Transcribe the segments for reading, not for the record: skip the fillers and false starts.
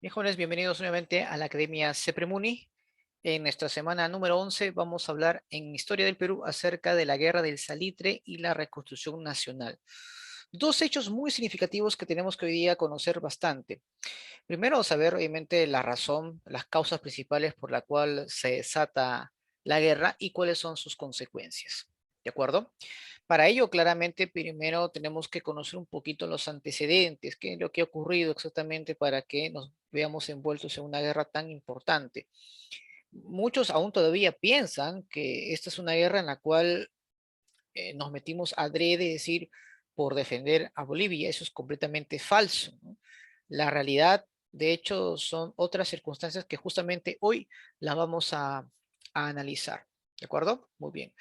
Bien, jóvenes, bienvenidos nuevamente a la Academia CEPREMUNI. En nuestra semana número 11 vamos a hablar en Historia del Perú acerca de la Guerra del Salitre y la Reconstrucción Nacional. Dos hechos muy significativos que tenemos que hoy día conocer bastante. Primero, saber obviamente la razón, las causas principales por la cual se desata la guerra y cuáles son sus consecuencias. ¿De acuerdo? Para ello, claramente, primero tenemos que conocer un poquito los antecedentes, qué es lo que ha ocurrido exactamente para que nos veamos envueltos en una guerra tan importante. Muchos aún todavía piensan que esta es una guerra en la cual nos metimos adrede, es decir, por defender a Bolivia. Eso es completamente falso, ¿no? La realidad, de hecho, son otras circunstancias que justamente hoy las vamos a analizar. ¿De acuerdo? Muy bien.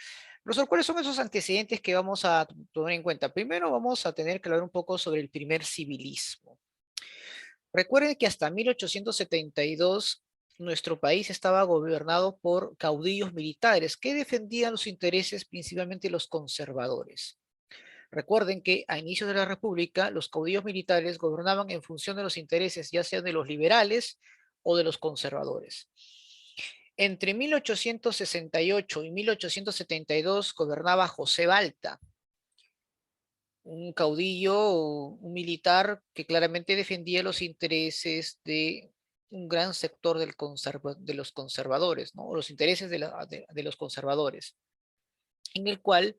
Profesor, ¿cuáles son esos antecedentes que vamos a tomar en cuenta? Primero vamos a tener que hablar un poco sobre el primer civilismo. Recuerden que hasta 1872 nuestro país estaba gobernado por caudillos militares que defendían los intereses principalmente los conservadores. Recuerden que a inicios de la República los caudillos militares gobernaban en función de los intereses ya sean de los liberales o de los conservadores. Entre 1868 y 1872 gobernaba José Balta, un caudillo, un militar que claramente defendía los intereses de un gran sector de los conservadores, ¿no? O los intereses de los conservadores, en el cual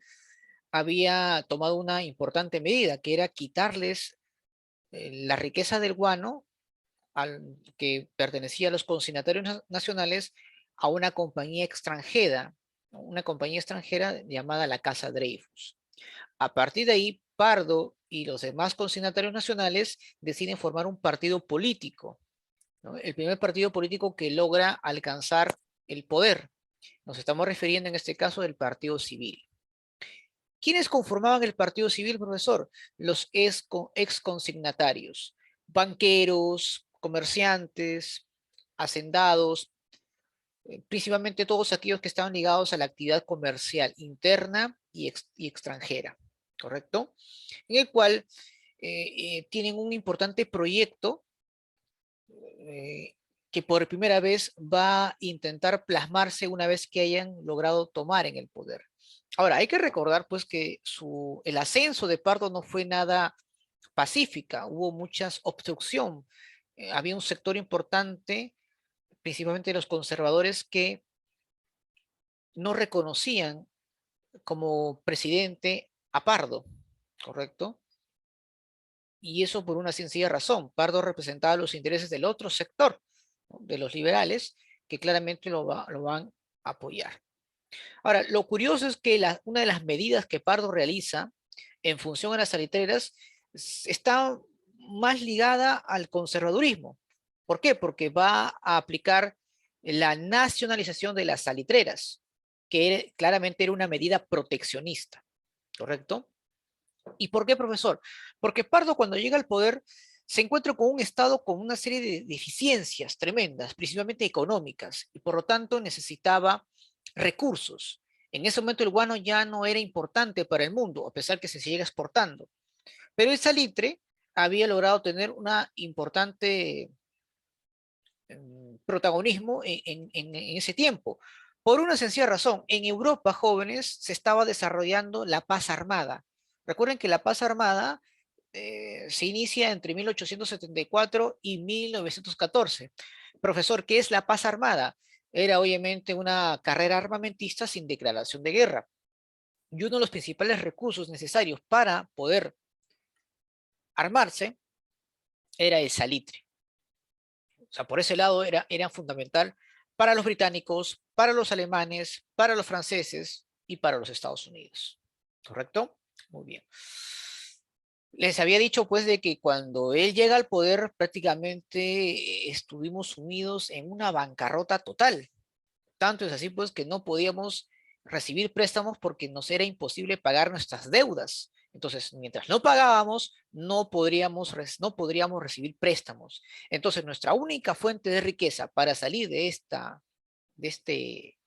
había tomado una importante medida, que era quitarles la riqueza del guano que pertenecía a los consignatarios nacionales a una compañía extranjera, ¿no? Una compañía extranjera llamada la Casa Dreyfus. A partir de ahí, Pardo y los demás consignatarios nacionales deciden formar un partido político, ¿no? El primer partido político que logra alcanzar el poder. Nos estamos refiriendo en este caso del Partido Civil. ¿Quiénes conformaban el Partido Civil, profesor? Los ex consignatarios, banqueros, comerciantes, hacendados, principalmente todos aquellos que estaban ligados a la actividad comercial interna y extranjera, ¿correcto? En el cual tienen un importante proyecto eh, que por primera vez va a intentar plasmarse una vez que hayan logrado tomar en el poder. Ahora, hay que recordar pues que el ascenso de Pardo no fue nada pacífica, hubo muchas obstrucción. Había un sector importante, principalmente los conservadores, que no reconocían como presidente a Pardo, ¿correcto? Y eso por una sencilla razón. Pardo representaba los intereses del otro sector, ¿no? De los liberales, que claramente lo van a apoyar. Ahora, lo curioso es que una de las medidas que Pardo realiza en función a las salitreras está más ligada al conservadurismo. ¿Por qué? Porque va a aplicar la nacionalización de las salitreras, que claramente era una medida proteccionista, ¿correcto? ¿Y por qué, profesor? Porque Pardo cuando llega al poder se encuentra con un Estado con una serie de deficiencias tremendas, principalmente económicas, y por lo tanto necesitaba recursos. En ese momento el guano ya no era importante para el mundo, a pesar que se sigue exportando. Pero el salitre había logrado tener una importante protagonismo en ese tiempo. Por una sencilla razón, en Europa, jóvenes, se estaba desarrollando la paz armada. Recuerden que la paz armada se inicia entre 1874 y 1914. Profesor, ¿qué es la paz armada? Era obviamente una carrera armamentista sin declaración de guerra. Y uno de los principales recursos necesarios para poder armarse era el salitre. O sea, por ese lado era fundamental para los británicos, para los alemanes, para los franceses y para los Estados Unidos. ¿Correcto? Muy bien. Les había dicho pues de que cuando él llega al poder prácticamente estuvimos sumidos en una bancarrota total. Tanto es así pues que no podíamos recibir préstamos porque nos era imposible pagar nuestras deudas. Entonces, mientras no pagábamos, no podríamos recibir préstamos. Entonces, nuestra única fuente de riqueza para salir de este,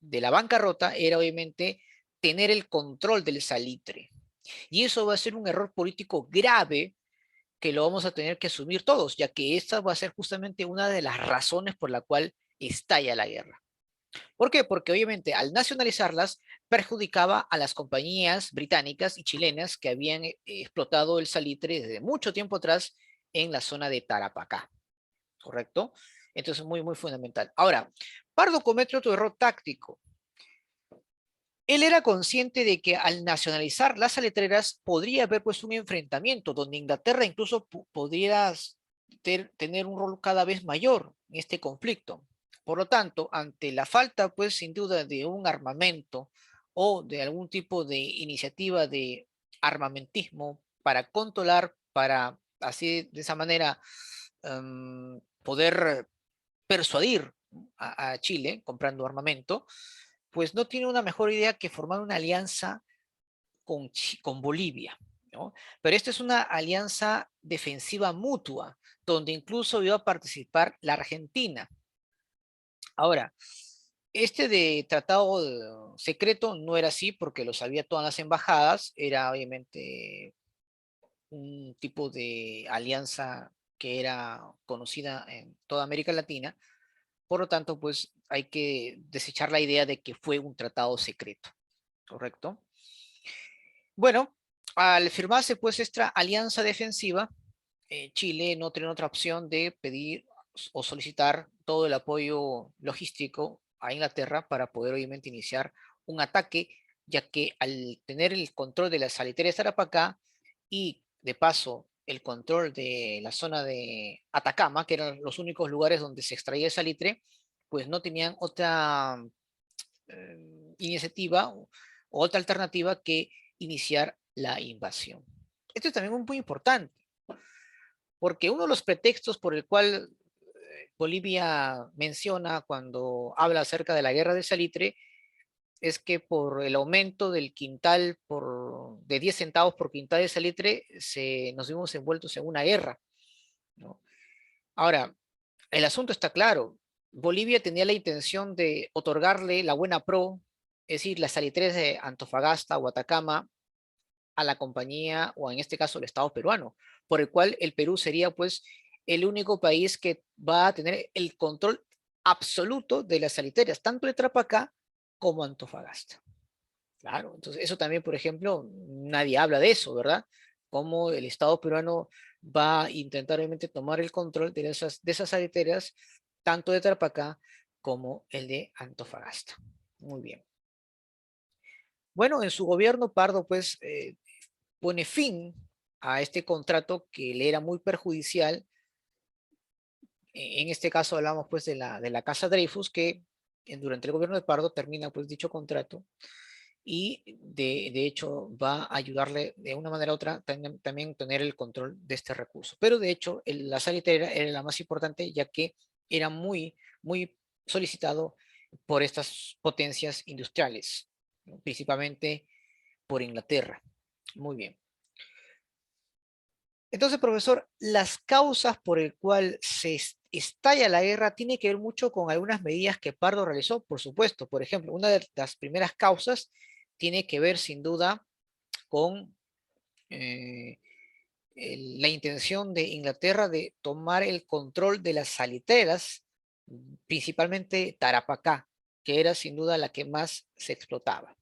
de la bancarrota era obviamente tener el control del salitre. Y eso va a ser un error político grave que lo vamos a tener que asumir todos, ya que esta va a ser justamente una de las razones por la cual estalla la guerra. ¿Por qué? Porque obviamente al nacionalizarlas perjudicaba a las compañías británicas y chilenas que habían explotado el salitre desde mucho tiempo atrás en la zona de Tarapacá, ¿correcto? Entonces, muy, muy fundamental. Ahora, Pardo comete otro error táctico. Él era consciente de que al nacionalizar las saletreras podría haber pues un enfrentamiento donde Inglaterra incluso podría tener un rol cada vez mayor en este conflicto. Por lo tanto, ante la falta pues sin duda de un armamento o de algún tipo de iniciativa de armamentismo para controlar, para así de esa manera poder persuadir a Chile comprando armamento, pues no tiene una mejor idea que formar una alianza con Bolivia, ¿no? Pero esta es una alianza defensiva mutua, donde incluso iba a participar la Argentina. Ahora, este de tratado secreto no era así porque lo sabía todas las embajadas, era obviamente un tipo de alianza que era conocida en toda América Latina. Por lo tanto, pues hay que desechar la idea de que fue un tratado secreto, ¿correcto? Bueno, al firmarse pues esta alianza defensiva, Chile no tiene otra opción de pedir o solicitar todo el apoyo logístico a Inglaterra para poder obviamente iniciar un ataque, ya que al tener el control de la salitera de Tarapacá y de paso el control de la zona de Atacama, que eran los únicos lugares donde se extraía el salitre, pues no tenían otra iniciativa o otra alternativa que iniciar la invasión. Esto es también muy importante, porque uno de los pretextos por el cual Bolivia menciona cuando habla acerca de la guerra del salitre es que por el aumento del quintal de 10 centavos por quintal de salitre nos vimos envueltos en una guerra, ¿no? Ahora, el asunto está claro. Bolivia tenía la intención de otorgarle la buena pro, es decir, las salitreras de Antofagasta o Atacama, a la compañía, o en este caso el Estado peruano, por el cual el Perú sería pues el único país que va a tener el control absoluto de las salitreras, tanto de Trapacá como Antofagasta. Claro, entonces eso también, por ejemplo, nadie habla de eso, ¿verdad? Cómo el Estado peruano va a intentar obviamente tomar el control de esas salitreras, tanto de Tarapacá como el de Antofagasta. Muy bien. Bueno, en su gobierno, Pardo, pues, pone fin a este contrato que le era muy perjudicial. En este caso hablamos, pues, de la Casa Dreyfus, que durante el gobierno de Pardo termina, pues, dicho contrato y de hecho va a ayudarle de una manera u otra también tener el control de este recurso. Pero de hecho la salitera era la más importante ya que era muy, muy solicitado por estas potencias industriales, ¿no? Principalmente por Inglaterra. Muy bien. Entonces, profesor, las causas por el cual estalla la guerra tiene que ver mucho con algunas medidas que Pardo realizó, por supuesto. Por ejemplo, una de las primeras causas tiene que ver sin duda con eh, la intención de Inglaterra de tomar el control de las salitreras, principalmente Tarapacá, que era sin duda la que más se explotaba.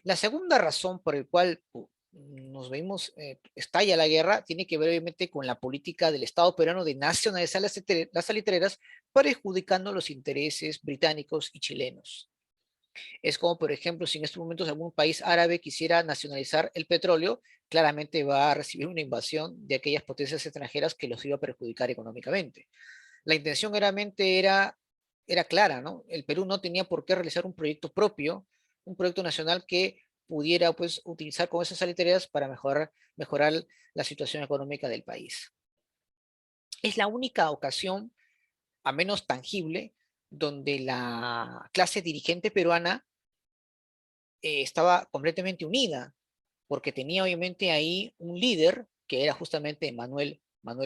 La segunda razón por el cual nos vemos, estalla la guerra, tiene que ver obviamente con la política del Estado peruano de nacionalizar las salitreras, perjudicando los intereses británicos y chilenos. Es como, por ejemplo, si en estos momentos algún país árabe quisiera nacionalizar el petróleo, claramente va a recibir una invasión de aquellas potencias extranjeras que los iba a perjudicar económicamente. La intención era clara, ¿no? El Perú no tenía por qué realizar un proyecto propio, un proyecto nacional que pudiera pues utilizar con esas salitreras para mejorar la situación económica del país. Es la única ocasión, a menos tangible, donde la clase dirigente peruana estaba completamente unida, porque tenía obviamente ahí un líder que era justamente Manuel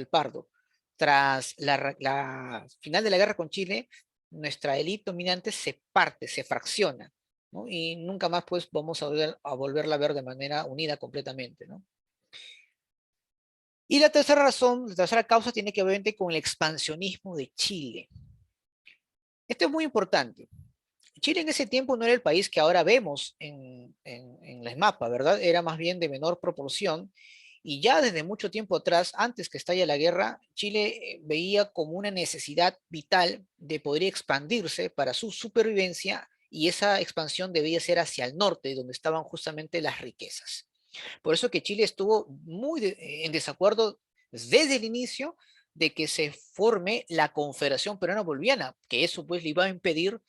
Pardo. Tras la final de la guerra con Chile, nuestra élite dominante se parte, se fracciona, ¿no? Y nunca más pues vamos a volverla a ver de manera unida completamente, ¿no? Y la tercera razón, la tercera causa tiene que ver con el expansionismo de Chile. Esto es muy importante. Chile en ese tiempo no era el país que ahora vemos en el mapa, ¿verdad? Era más bien de menor proporción. Y ya desde mucho tiempo atrás, antes que estalle la guerra, Chile veía como una necesidad vital de poder expandirse para su supervivencia y esa expansión debía ser hacia el norte, donde estaban justamente las riquezas. Por eso que Chile estuvo en desacuerdo desde el inicio de que se forme la Confederación Peruana-Boliviana, que eso pues le iba a impedir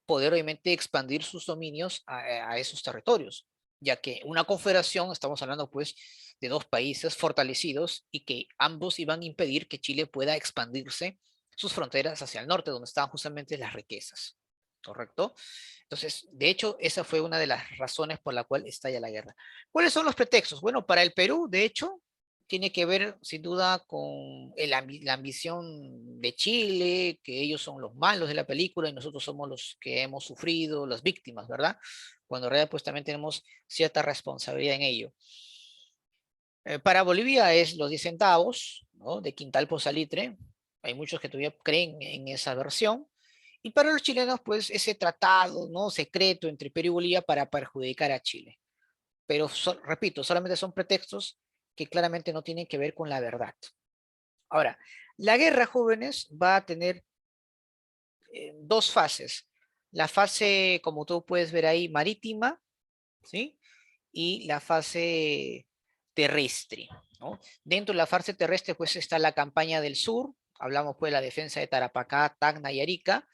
poder obviamente expandir sus dominios a esos territorios, ya que una confederación, estamos hablando pues de dos países fortalecidos y que ambos iban a impedir que Chile pueda expandirse sus fronteras hacia el norte, donde estaban justamente las riquezas. ¿Correcto? Entonces, de hecho, esa fue una de las razones por la cual estalla la guerra. ¿Cuáles son los pretextos? Bueno, para el Perú, de hecho, tiene que ver sin duda con la ambición de Chile, que ellos son los malos de la película y nosotros somos los que hemos sufrido, las víctimas, ¿verdad? Cuando en realidad pues también tenemos cierta responsabilidad en ello. Para Bolivia es los 10 centavos, ¿no? De quintal por salitre. Hay muchos que todavía creen en esa versión. Y para los chilenos, pues ese tratado, ¿no? Secreto entre Perú y Bolivia para perjudicar a Chile. Pero, repito, solamente son pretextos que claramente no tienen que ver con la verdad. Ahora, la guerra, jóvenes, va a tener dos fases. La fase, como tú puedes ver ahí, marítima, ¿sí? Y la fase terrestre, ¿no? Dentro de la fase terrestre, pues está la campaña del sur, hablamos pues de la defensa de Tarapacá, Tacna y Arica,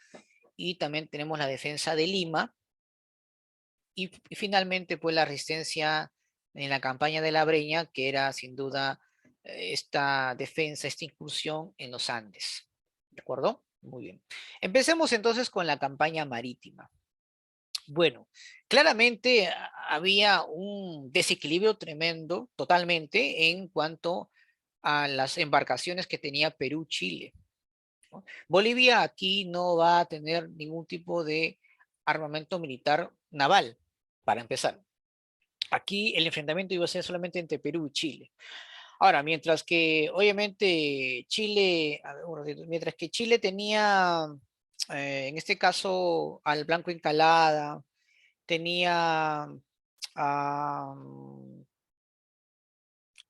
y también tenemos la defensa de Lima, y finalmente pues la resistencia en la campaña de la Breña, que era sin duda esta defensa, esta incursión en los Andes. ¿De acuerdo? Muy bien. Empecemos entonces con la campaña marítima. Bueno, claramente había un desequilibrio tremendo totalmente en cuanto a las embarcaciones que tenía Perú-Chile, ¿no? Bolivia aquí no va a tener ningún tipo de armamento militar naval, para empezar. Aquí el enfrentamiento iba a ser solamente entre Perú y Chile. Ahora, mientras que obviamente Chile, a ver, un ratito, mientras que Chile tenía, en este caso, al Blanco Encalada, tenía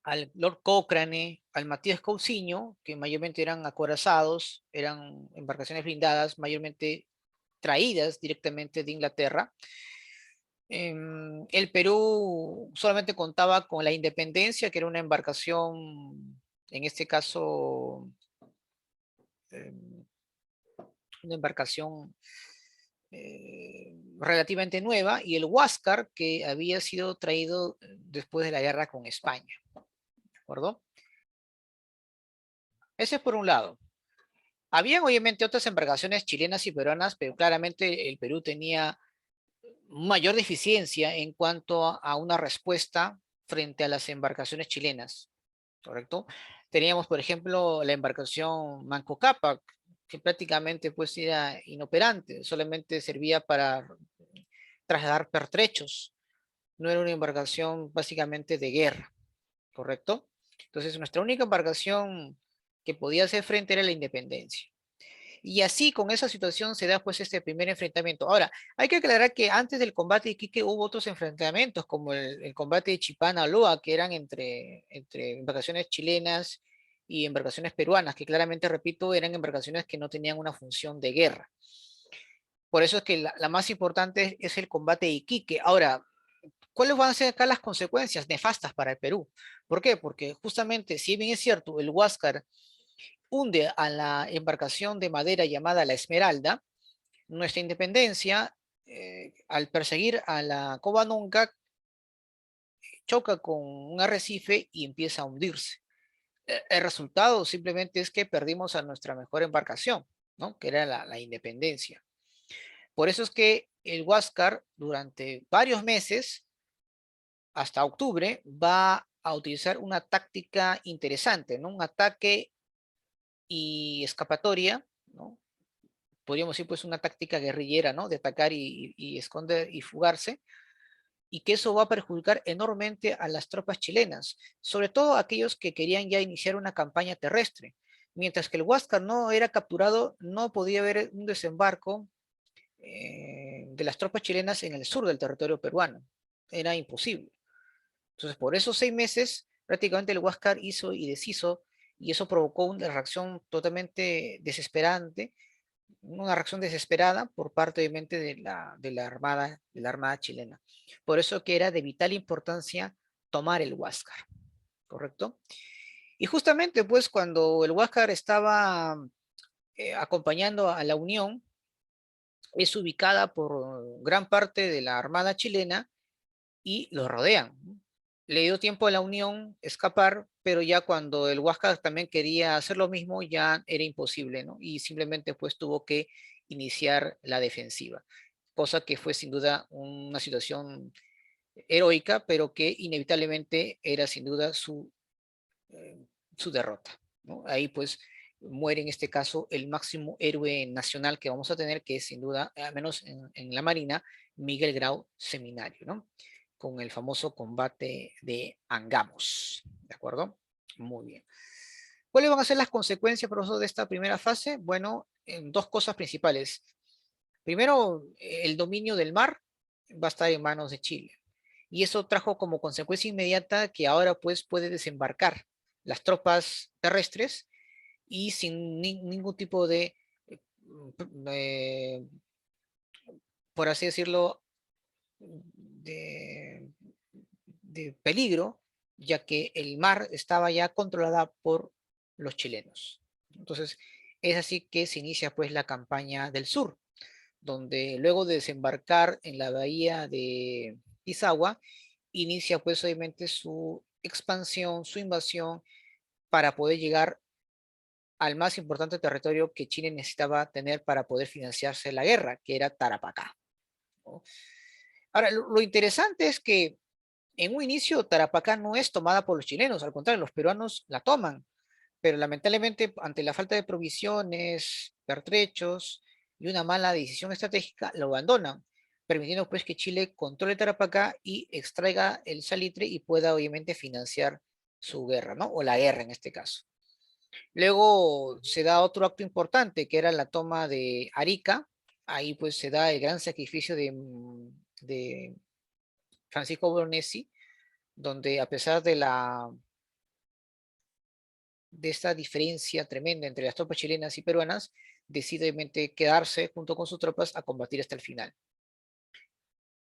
al Lord Cochrane, al Matías Cousiño, que mayormente eran acorazados, eran embarcaciones blindadas, mayormente traídas directamente de Inglaterra. El Perú solamente contaba con la Independencia, que era una embarcación, en este caso, em, una embarcación relativamente nueva, y el Huáscar, que había sido traído después de la guerra con España. ¿De acuerdo? Ese es por un lado. Habían obviamente otras embarcaciones chilenas y peruanas, pero claramente el Perú tenía mayor deficiencia en cuanto a una respuesta frente a las embarcaciones chilenas, ¿correcto? Teníamos, por ejemplo, la embarcación Manco Cápac, que prácticamente pues era inoperante, solamente servía para trasladar pertrechos, no era una embarcación básicamente de guerra, ¿correcto? Entonces nuestra única embarcación que podía hacer frente era la Independencia. Y así, con esa situación, se da pues este primer enfrentamiento. Ahora, hay que aclarar que antes del combate de Iquique hubo otros enfrentamientos, como el combate de Chipana-Loa, que eran entre embarcaciones chilenas y embarcaciones peruanas, que claramente, repito, eran embarcaciones que no tenían una función de guerra. Por eso es que la más importante es el combate de Iquique. Ahora, ¿cuáles van a ser acá las consecuencias nefastas para el Perú? ¿Por qué? Porque justamente, si bien es cierto, el Huáscar hunde a la embarcación de madera llamada la Esmeralda, nuestra independencia, al perseguir a la Covadonga, choca con un arrecife y empieza a hundirse. El resultado simplemente es que perdimos a nuestra mejor embarcación, ¿no? Que era la independencia. Por eso es que el Huáscar, durante varios meses, hasta octubre, va a utilizar una táctica interesante, ¿no? Un ataque y escapatoria, ¿no? Podríamos decir pues una táctica guerrillera, ¿no? De atacar y esconder y fugarse, y que eso va a perjudicar enormemente a las tropas chilenas, sobre todo aquellos que querían ya iniciar una campaña terrestre. Mientras que el Huáscar no era capturado, no podía haber un desembarco de las tropas chilenas en el sur del territorio peruano. Era imposible. Entonces, por esos 6 meses, prácticamente el Huáscar hizo y deshizo, y eso provocó una reacción totalmente desesperante, una reacción desesperada por parte, obviamente, de la Armada chilena. Por eso que era de vital importancia tomar el Huáscar, ¿correcto? Y justamente, pues, cuando el Huáscar estaba acompañando a la Unión, es ubicada por gran parte de la Armada chilena y lo rodean. Le dio tiempo a la Unión escapar, pero ya cuando el Huáscar también quería hacer lo mismo, ya era imposible, ¿no? Y simplemente pues tuvo que iniciar la defensiva, cosa que fue sin duda una situación heroica, pero que inevitablemente era sin duda eh, su derrota, ¿no? Ahí pues muere en este caso el máximo héroe nacional que vamos a tener, que es sin duda, al menos en la Marina, Miguel Grau Seminario, ¿no? Con el famoso combate de Angamos, ¿de acuerdo? Muy bien. ¿Cuáles van a ser las consecuencias, profesor, de esta primera fase? Bueno, en dos cosas principales. Primero, el dominio del mar va a estar en manos de Chile. Y eso trajo como consecuencia inmediata que ahora pues puede desembarcar las tropas terrestres y sin ningún tipo de, eh, por así decirlo, de, de peligro, ya que el mar estaba ya controlada por los chilenos. Entonces, es así que se inicia pues la campaña del sur, donde luego de desembarcar en la bahía de Pisagua, inicia pues obviamente su expansión, su invasión para poder llegar al más importante territorio que Chile necesitaba tener para poder financiarse la guerra, que era Tarapacá, ¿no? Ahora, lo interesante es que en un inicio Tarapacá no es tomada por los chilenos, al contrario, los peruanos la toman, pero lamentablemente ante la falta de provisiones, pertrechos y una mala decisión estratégica, lo abandonan, permitiendo pues que Chile controle Tarapacá y extraiga el salitre y pueda obviamente financiar su guerra, ¿no? O la guerra en este caso. Luego se da otro acto importante, que era la toma de Arica. Ahí pues se da el gran sacrificio de Francisco Bolognesi, donde a pesar de esta diferencia tremenda entre las tropas chilenas y peruanas, decide obviamente quedarse junto con sus tropas a combatir hasta el final.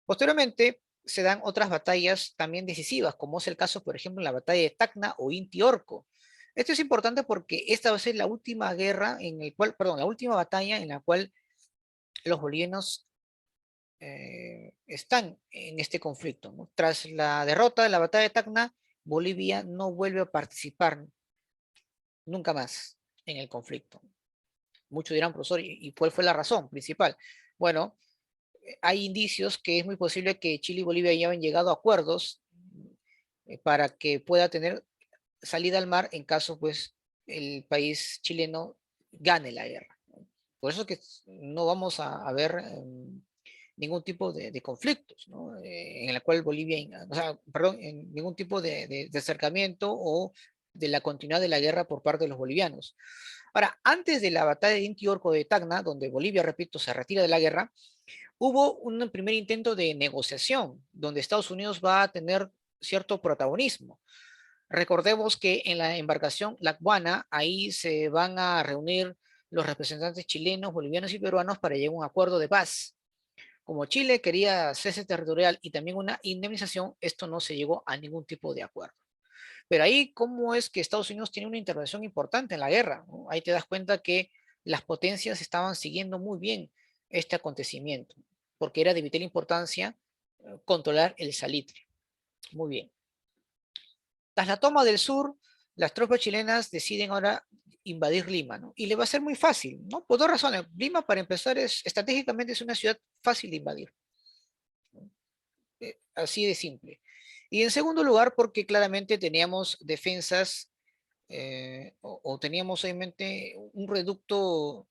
Posteriormente se dan otras batallas también decisivas, como es el caso, por ejemplo, en la batalla de Tacna o Inti Orco. Esto es importante porque esta va a ser la última guerra en el cual, perdón, la última batalla en la cual los bolivianos están en este conflicto, ¿no? Tras la derrota de la batalla de Tacna, Bolivia no vuelve a participar nunca más en el conflicto. Muchos dirán, profesor, ¿y cuál fue la razón principal? Bueno, hay indicios que es muy posible que Chile y Bolivia ya hayan llegado a acuerdos para que pueda tener salida al mar en caso, pues, el país chileno gane la guerra. Por eso que no vamos a ver ningún tipo de conflictos, ¿no? En la cual Bolivia, o sea, perdón, en ningún tipo de acercamiento o de la continuidad de la guerra por parte de los bolivianos. Ahora, antes de la batalla de Inti Orco de Tacna, donde Bolivia, repito, se retira de la guerra, hubo un primer intento de negociación, donde Estados Unidos va a tener cierto protagonismo. Recordemos que en la embarcación Lacbuana, ahí se van a reunir los representantes chilenos, bolivianos y peruanos para llegar a un acuerdo de paz. Como Chile quería cese territorial y también una indemnización, esto no se llegó a ningún tipo de acuerdo. Pero ahí, ¿cómo es que Estados Unidos tiene una intervención importante en la guerra? ¿No? Ahí te das cuenta que las potencias estaban siguiendo muy bien este acontecimiento, porque era de vital importancia controlar el salitre. Muy bien. Tras la toma del sur, las tropas chilenas deciden ahora invadir Lima, ¿no? Y le va a ser muy fácil, ¿no? Por dos razones. Lima, para empezar, estratégicamente es una ciudad fácil de invadir, ¿no? Así de simple. Y en segundo lugar, porque claramente teníamos defensas o teníamos obviamente un reducto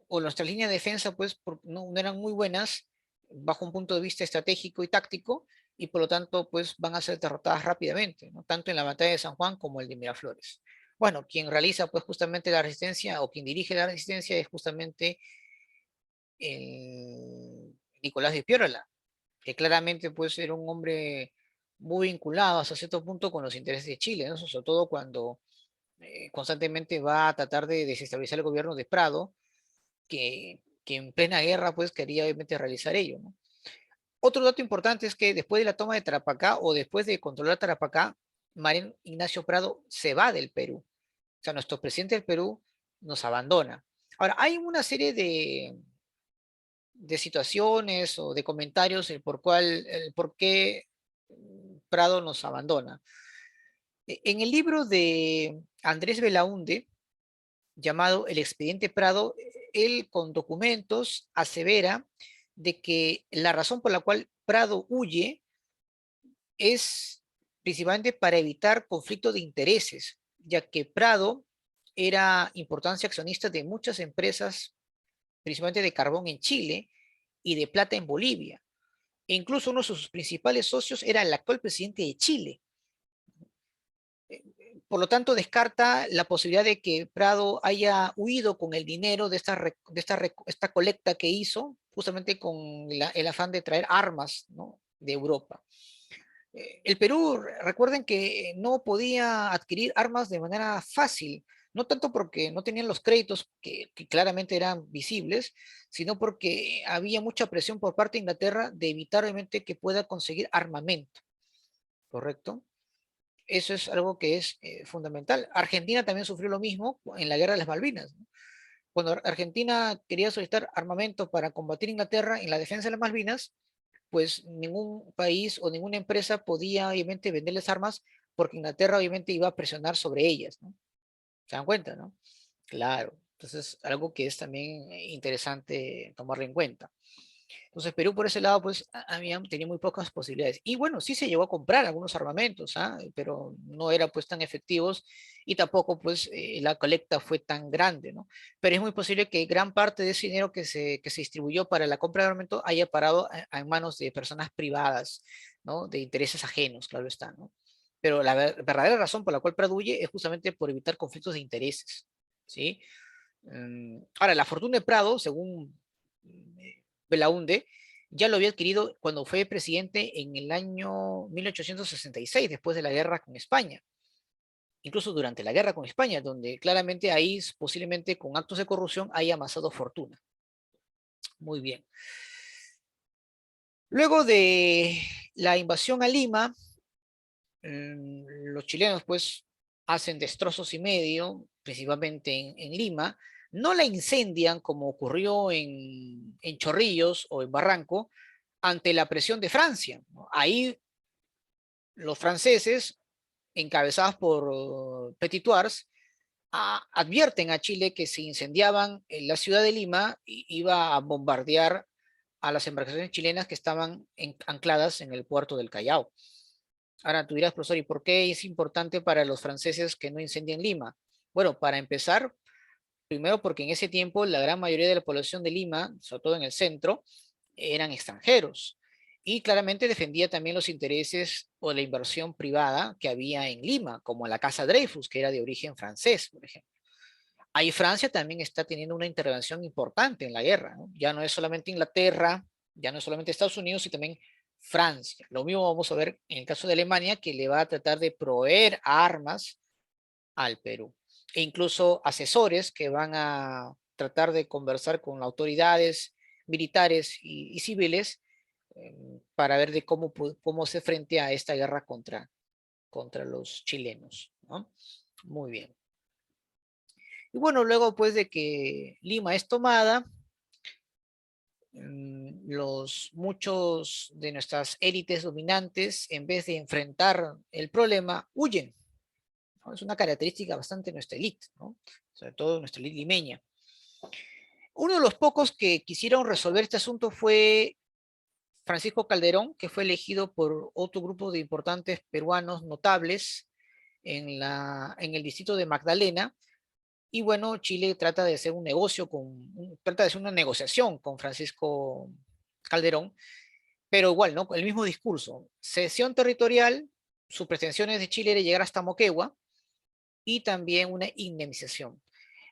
o nuestras líneas de defensa pues no eran muy buenas bajo un punto de vista estratégico y táctico y por lo tanto pues van a ser derrotadas rápidamente, ¿no? Tanto en la batalla de San Juan como el de Miraflores. Bueno, quien realiza pues justamente la resistencia o quien dirige la resistencia es justamente Nicolás de Piérola, que claramente pues era un hombre muy vinculado hasta cierto punto con los intereses de Chile, ¿no? Sobre todo cuando constantemente va a tratar de desestabilizar el gobierno de Prado, que en plena guerra pues quería obviamente realizar ello, ¿no? Otro dato importante es que después de la toma de Tarapacá o después de controlar Tarapacá, Mariano Ignacio Prado se va del Perú. O sea, nuestro presidente del Perú nos abandona. Ahora, hay una serie de situaciones o de comentarios el por qué Prado nos abandona. En el libro de Andrés Belaunde, llamado El Expediente Prado, él con documentos asevera de que la razón por la cual Prado huye es principalmente para evitar conflicto de intereses, ya que Prado era importancia accionista de muchas empresas, principalmente de carbón en Chile y de plata en Bolivia. E incluso uno de sus principales socios era el actual presidente de Chile. Por lo tanto, descarta la posibilidad de que Prado haya huido con el dinero de esta colecta que hizo, justamente con el afán de traer armas, ¿no?, de Europa. El Perú, recuerden que no podía adquirir armas de manera fácil, no tanto porque no tenían los créditos que claramente eran visibles, sino porque había mucha presión por parte de Inglaterra de evitar obviamente que pueda conseguir armamento, ¿correcto? Eso es algo que es fundamental. Argentina también sufrió lo mismo en la Guerra de las Malvinas, ¿no? Cuando Argentina quería solicitar armamento para combatir a Inglaterra en la defensa de las Malvinas, pues ningún país o ninguna empresa podía obviamente venderles armas porque Inglaterra obviamente iba a presionar sobre ellas, ¿no? ¿Se dan cuenta, no? Claro. Entonces, algo que es también interesante tomarlo en cuenta. Entonces, Perú por ese lado, pues, tenía muy pocas posibilidades. Y bueno, sí se llegó a comprar algunos armamentos, ¿ah? Pero no eran pues tan efectivos y tampoco pues la colecta fue tan grande, ¿no? Pero es muy posible que gran parte de ese dinero que se distribuyó para la compra de armamento haya parado en manos de personas privadas, ¿no? De intereses ajenos, claro está, ¿no? Pero la verdadera razón por la cual Prado huye es justamente por evitar conflictos de intereses, ¿sí? Ahora, la fortuna de Prado, según Belaunde, ya lo había adquirido cuando fue presidente en el año 1866, después de la guerra con España. Incluso durante la guerra con España, donde claramente ahí posiblemente con actos de corrupción haya amasado fortuna. Muy bien. Luego de la invasión a Lima, los chilenos pues hacen destrozos y medio, principalmente en Lima, no la incendian como ocurrió en Chorrillos o en Barranco, ante la presión de Francia, ¿no? Ahí los franceses, encabezados por Petitoires, advierten a Chile que si incendiaban la ciudad de Lima, iba a bombardear a las embarcaciones chilenas que estaban ancladas en el puerto del Callao. Ahora tú dirás, profesor, ¿y por qué es importante para los franceses que no incendien Lima? Bueno, para empezar, primero porque en ese tiempo la gran mayoría de la población de Lima, sobre todo en el centro, eran extranjeros. Y claramente defendía también los intereses o la inversión privada que había en Lima, como la Casa Dreyfus, que era de origen francés, por ejemplo. Ahí Francia también está teniendo una intervención importante en la guerra, ¿no? Ya no es solamente Inglaterra, ya no es solamente Estados Unidos, sino también Francia. Lo mismo vamos a ver en el caso de Alemania, que le va a tratar de proveer armas al Perú. E incluso asesores que van a tratar de conversar con autoridades militares y civiles para ver de cómo se frente a esta guerra contra los chilenos, ¿no? Muy bien. Y bueno, luego pues de que Lima es tomada, muchos de nuestras élites dominantes, en vez de enfrentar el problema, huyen, ¿no? Es una característica bastante de nuestra élite, ¿no? Sobre todo nuestra élite limeña. Uno de los pocos que quisieron resolver este asunto fue Francisco Calderón, que fue elegido por otro grupo de importantes peruanos notables en el distrito de Magdalena. Y bueno, Chile trata de hacer un negocio trata de hacer una negociación con Francisco Calderón, pero igual, ¿no? El mismo discurso. Cesión territorial, sus pretensiones de Chile era llegar hasta Moquegua y también una indemnización.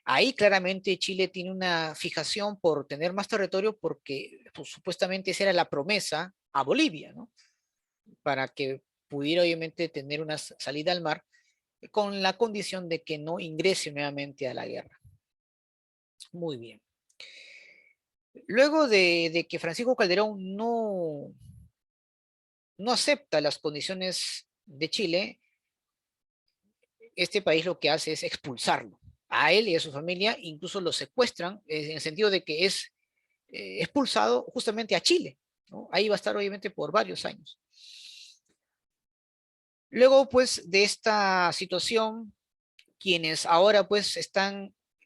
Ahí claramente Chile tiene una fijación por tener más territorio porque pues, supuestamente esa era la promesa a Bolivia, ¿no? Para que pudiera obviamente tener una salida al mar con la condición de que no ingrese nuevamente a la guerra. Muy bien. Luego de que Francisco Calderón no acepta las condiciones de Chile, este país lo que hace es expulsarlo a él y a su familia, incluso lo secuestran en el sentido de que es expulsado justamente a Chile, ¿no? Ahí va a estar obviamente por varios años. Luego, pues, de esta situación, quienes ahora, pues,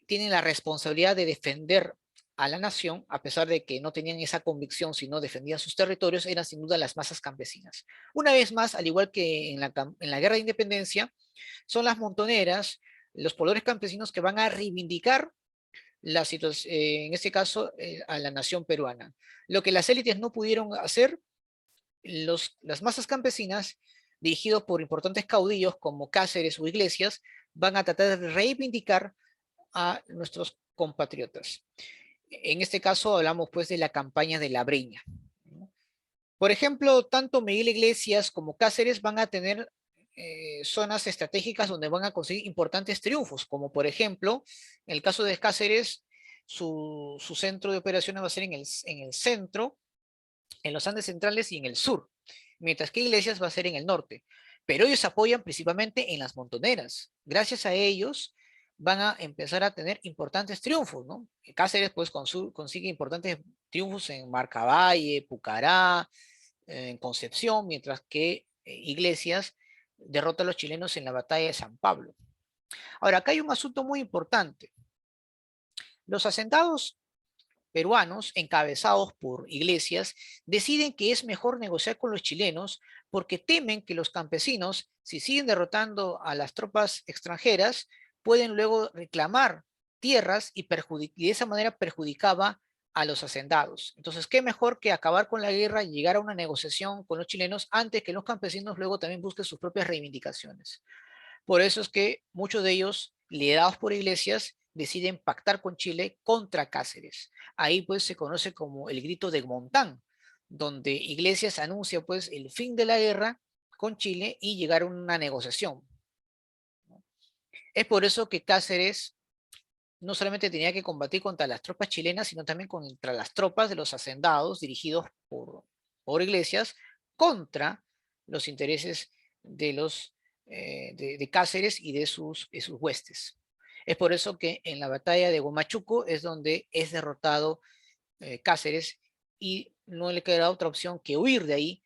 tienen la responsabilidad de defender a la nación, a pesar de que no tenían esa convicción, sino defendían sus territorios, eran sin duda las masas campesinas. Una vez más, al igual que en la guerra de independencia, son las montoneras, los pobladores campesinos que van a reivindicar la situación, en este caso, a la nación peruana. Lo que las élites no pudieron hacer, las masas campesinas, dirigidos por importantes caudillos como Cáceres o Iglesias, van a tratar de reivindicar a nuestros compatriotas. En este caso hablamos pues de la campaña de la Breña. Por ejemplo, tanto Miguel Iglesias como Cáceres van a tener zonas estratégicas donde van a conseguir importantes triunfos, como por ejemplo, en el caso de Cáceres, su centro de operaciones va a ser en el centro, en los Andes centrales y en el sur, mientras que Iglesias va a ser en el norte. Pero ellos apoyan principalmente en las montoneras. Gracias a ellos van a empezar a tener importantes triunfos, ¿no? Cáceres pues consigue importantes triunfos en Marcavalle, Pucará, en Concepción, mientras que Iglesias derrota a los chilenos en la batalla de San Pablo. Ahora, acá hay un asunto muy importante. Los asentados peruanos, encabezados por Iglesias, deciden que es mejor negociar con los chilenos porque temen que los campesinos, si siguen derrotando a las tropas extranjeras, pueden luego reclamar tierras y de esa manera perjudicaba a los hacendados. Entonces, ¿qué mejor que acabar con la guerra y llegar a una negociación con los chilenos antes que los campesinos luego también busquen sus propias reivindicaciones? Por eso es que muchos de ellos, liderados por Iglesias, deciden pactar con Chile contra Cáceres. Ahí pues se conoce como el grito de Montán, donde Iglesias anuncia pues el fin de la guerra con Chile y llegar a una negociación. Es por eso que Cáceres no solamente tenía que combatir contra las tropas chilenas, sino también contra las tropas de los hacendados dirigidos por Iglesias contra los intereses de de Cáceres y de sus huestes. Es por eso que en la batalla de Huamachuco es donde es derrotado Cáceres y no le queda otra opción que huir de ahí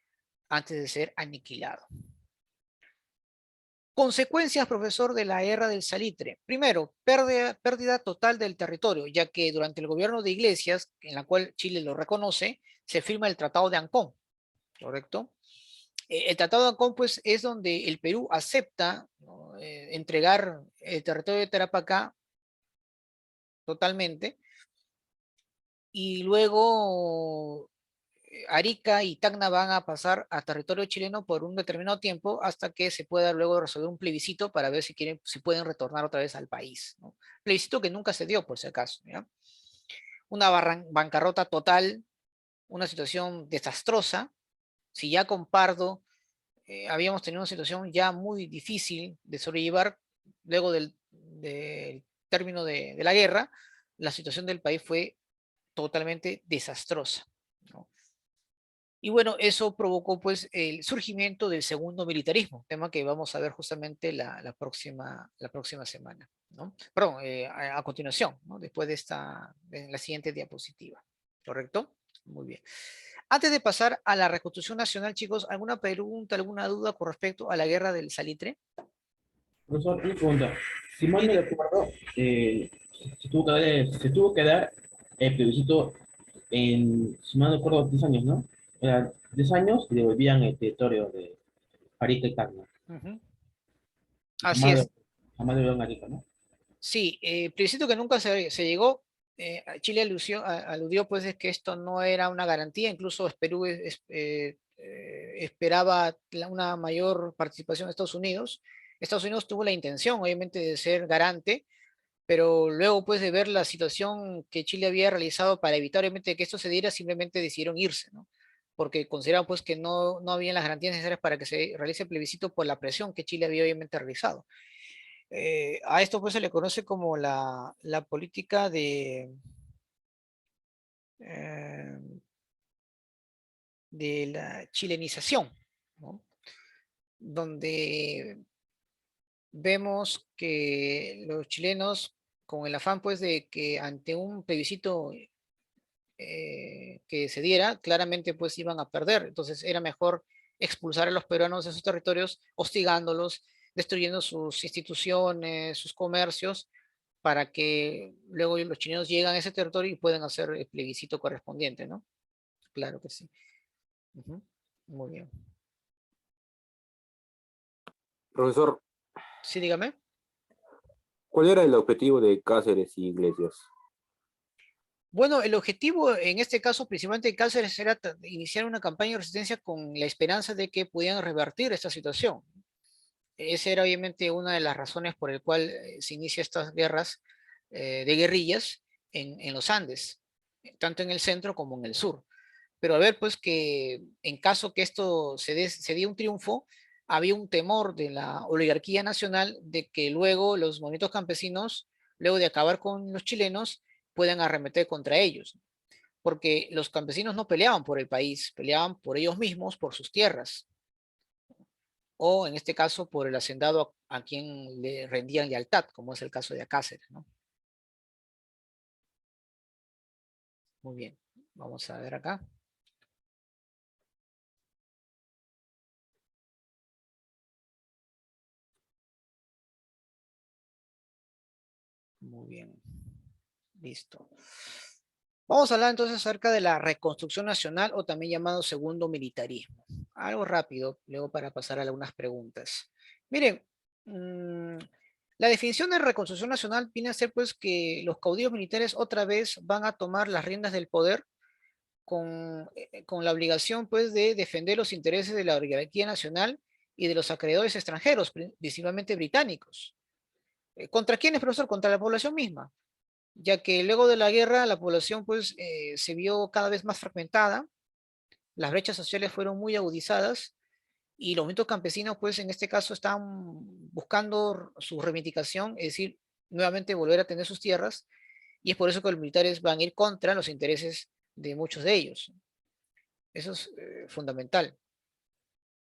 antes de ser aniquilado. Consecuencias, profesor, de la guerra del salitre. Primero, pérdida total del territorio, ya que durante el gobierno de Iglesias, en la cual Chile lo reconoce, se firma el Tratado de Ancón, ¿correcto? El Tratado de Ancón, pues, es donde el Perú acepta, ¿no?, entregar el territorio de Tarapacá totalmente, y luego Arica y Tacna van a pasar a territorio chileno por un determinado tiempo hasta que se pueda luego resolver un plebiscito para ver si pueden retornar otra vez al país, ¿no? Plebiscito que nunca se dio, por si acaso, ¿ya? Una bancarrota total, una situación desastrosa. Si ya con Pardo habíamos tenido una situación ya muy difícil de sobrellevar luego del término de la guerra, la situación del país fue totalmente desastrosa, ¿no? Y bueno, eso provocó pues el surgimiento del segundo militarismo, tema que vamos a ver justamente la próxima semana, ¿no? Perdón, a continuación, ¿no? Después de en la siguiente diapositiva, ¿correcto? Muy bien. Antes de pasar a la reconstrucción nacional, chicos, ¿alguna pregunta, alguna duda con respecto a la guerra del salitre? Profesor, una pregunta. Si mal Sí, no dime. recuerdo, se tuvo que dar el plebiscito en, si mal no recuerdo, 10 años, ¿no? Era 10 años y devolvían el territorio de Arica y Tacna. Ujú. Así Jamás, es. jamás devolvieron Arica, ¿no? Sí, plebiscito que nunca se llegó. Chile aludió pues de que esto no era una garantía, incluso Perú esperaba una mayor participación de Estados Unidos. Estados Unidos tuvo la intención, obviamente, de ser garante, pero luego pues de ver la situación que Chile había realizado para evitar obviamente que esto se diera, simplemente decidieron irse, ¿no? Porque consideraban pues que no habían las garantías necesarias para que se realice el plebiscito por la presión que Chile había obviamente realizado. A esto pues se le conoce como la política eh, de la chilenización, ¿no? Donde vemos que los chilenos, con el afán pues de que ante un plebiscito que se diera, claramente pues iban a perder. Entonces era mejor expulsar a los peruanos de esos territorios, hostigándolos, destruyendo sus instituciones, sus comercios, para que luego los chilenos lleguen a ese territorio y puedan hacer el plebiscito correspondiente, ¿no? Claro que sí. Ujú. Muy bien. Profesor, Sí, dígame. ¿cuál era el objetivo de Cáceres y Iglesias? Bueno, el objetivo en este caso, principalmente de Cáceres, era iniciar una campaña de resistencia con la esperanza de que pudieran revertir esta situación. Esa era obviamente una de las razones por el cual se inicia estas guerras de guerrillas en los Andes, tanto en el centro como en el sur. Pero a ver, pues que en caso que esto se diera un triunfo, había un temor de la oligarquía nacional de que luego los movimientos campesinos, luego de acabar con los chilenos, puedan arremeter contra ellos. Porque los campesinos no peleaban por el país, peleaban por ellos mismos, por sus tierras, o en este caso por el hacendado a quien le rendían lealtad, como es el caso de Cáceres, ¿no? Muy bien, vamos a ver acá. Muy bien, listo. Vamos a hablar entonces acerca de la reconstrucción nacional o también llamado segundo militarismo. Algo rápido, luego para pasar a algunas preguntas. Miren, mmm, la definición de reconstrucción nacional viene a ser pues que los caudillos militares otra vez van a tomar las riendas del poder con la obligación pues de defender los intereses de la oligarquía nacional y de los acreedores extranjeros, principalmente británicos. ¿Contra quiénes, profesor? Contra la población misma, ya que luego de la guerra la población pues se vio cada vez más fragmentada, las brechas sociales fueron muy agudizadas y los movimientos campesinos pues en este caso estaban buscando su reivindicación, es decir, nuevamente volver a tener sus tierras, y es por eso que los militares van a ir contra los intereses de muchos de ellos. Eso es fundamental.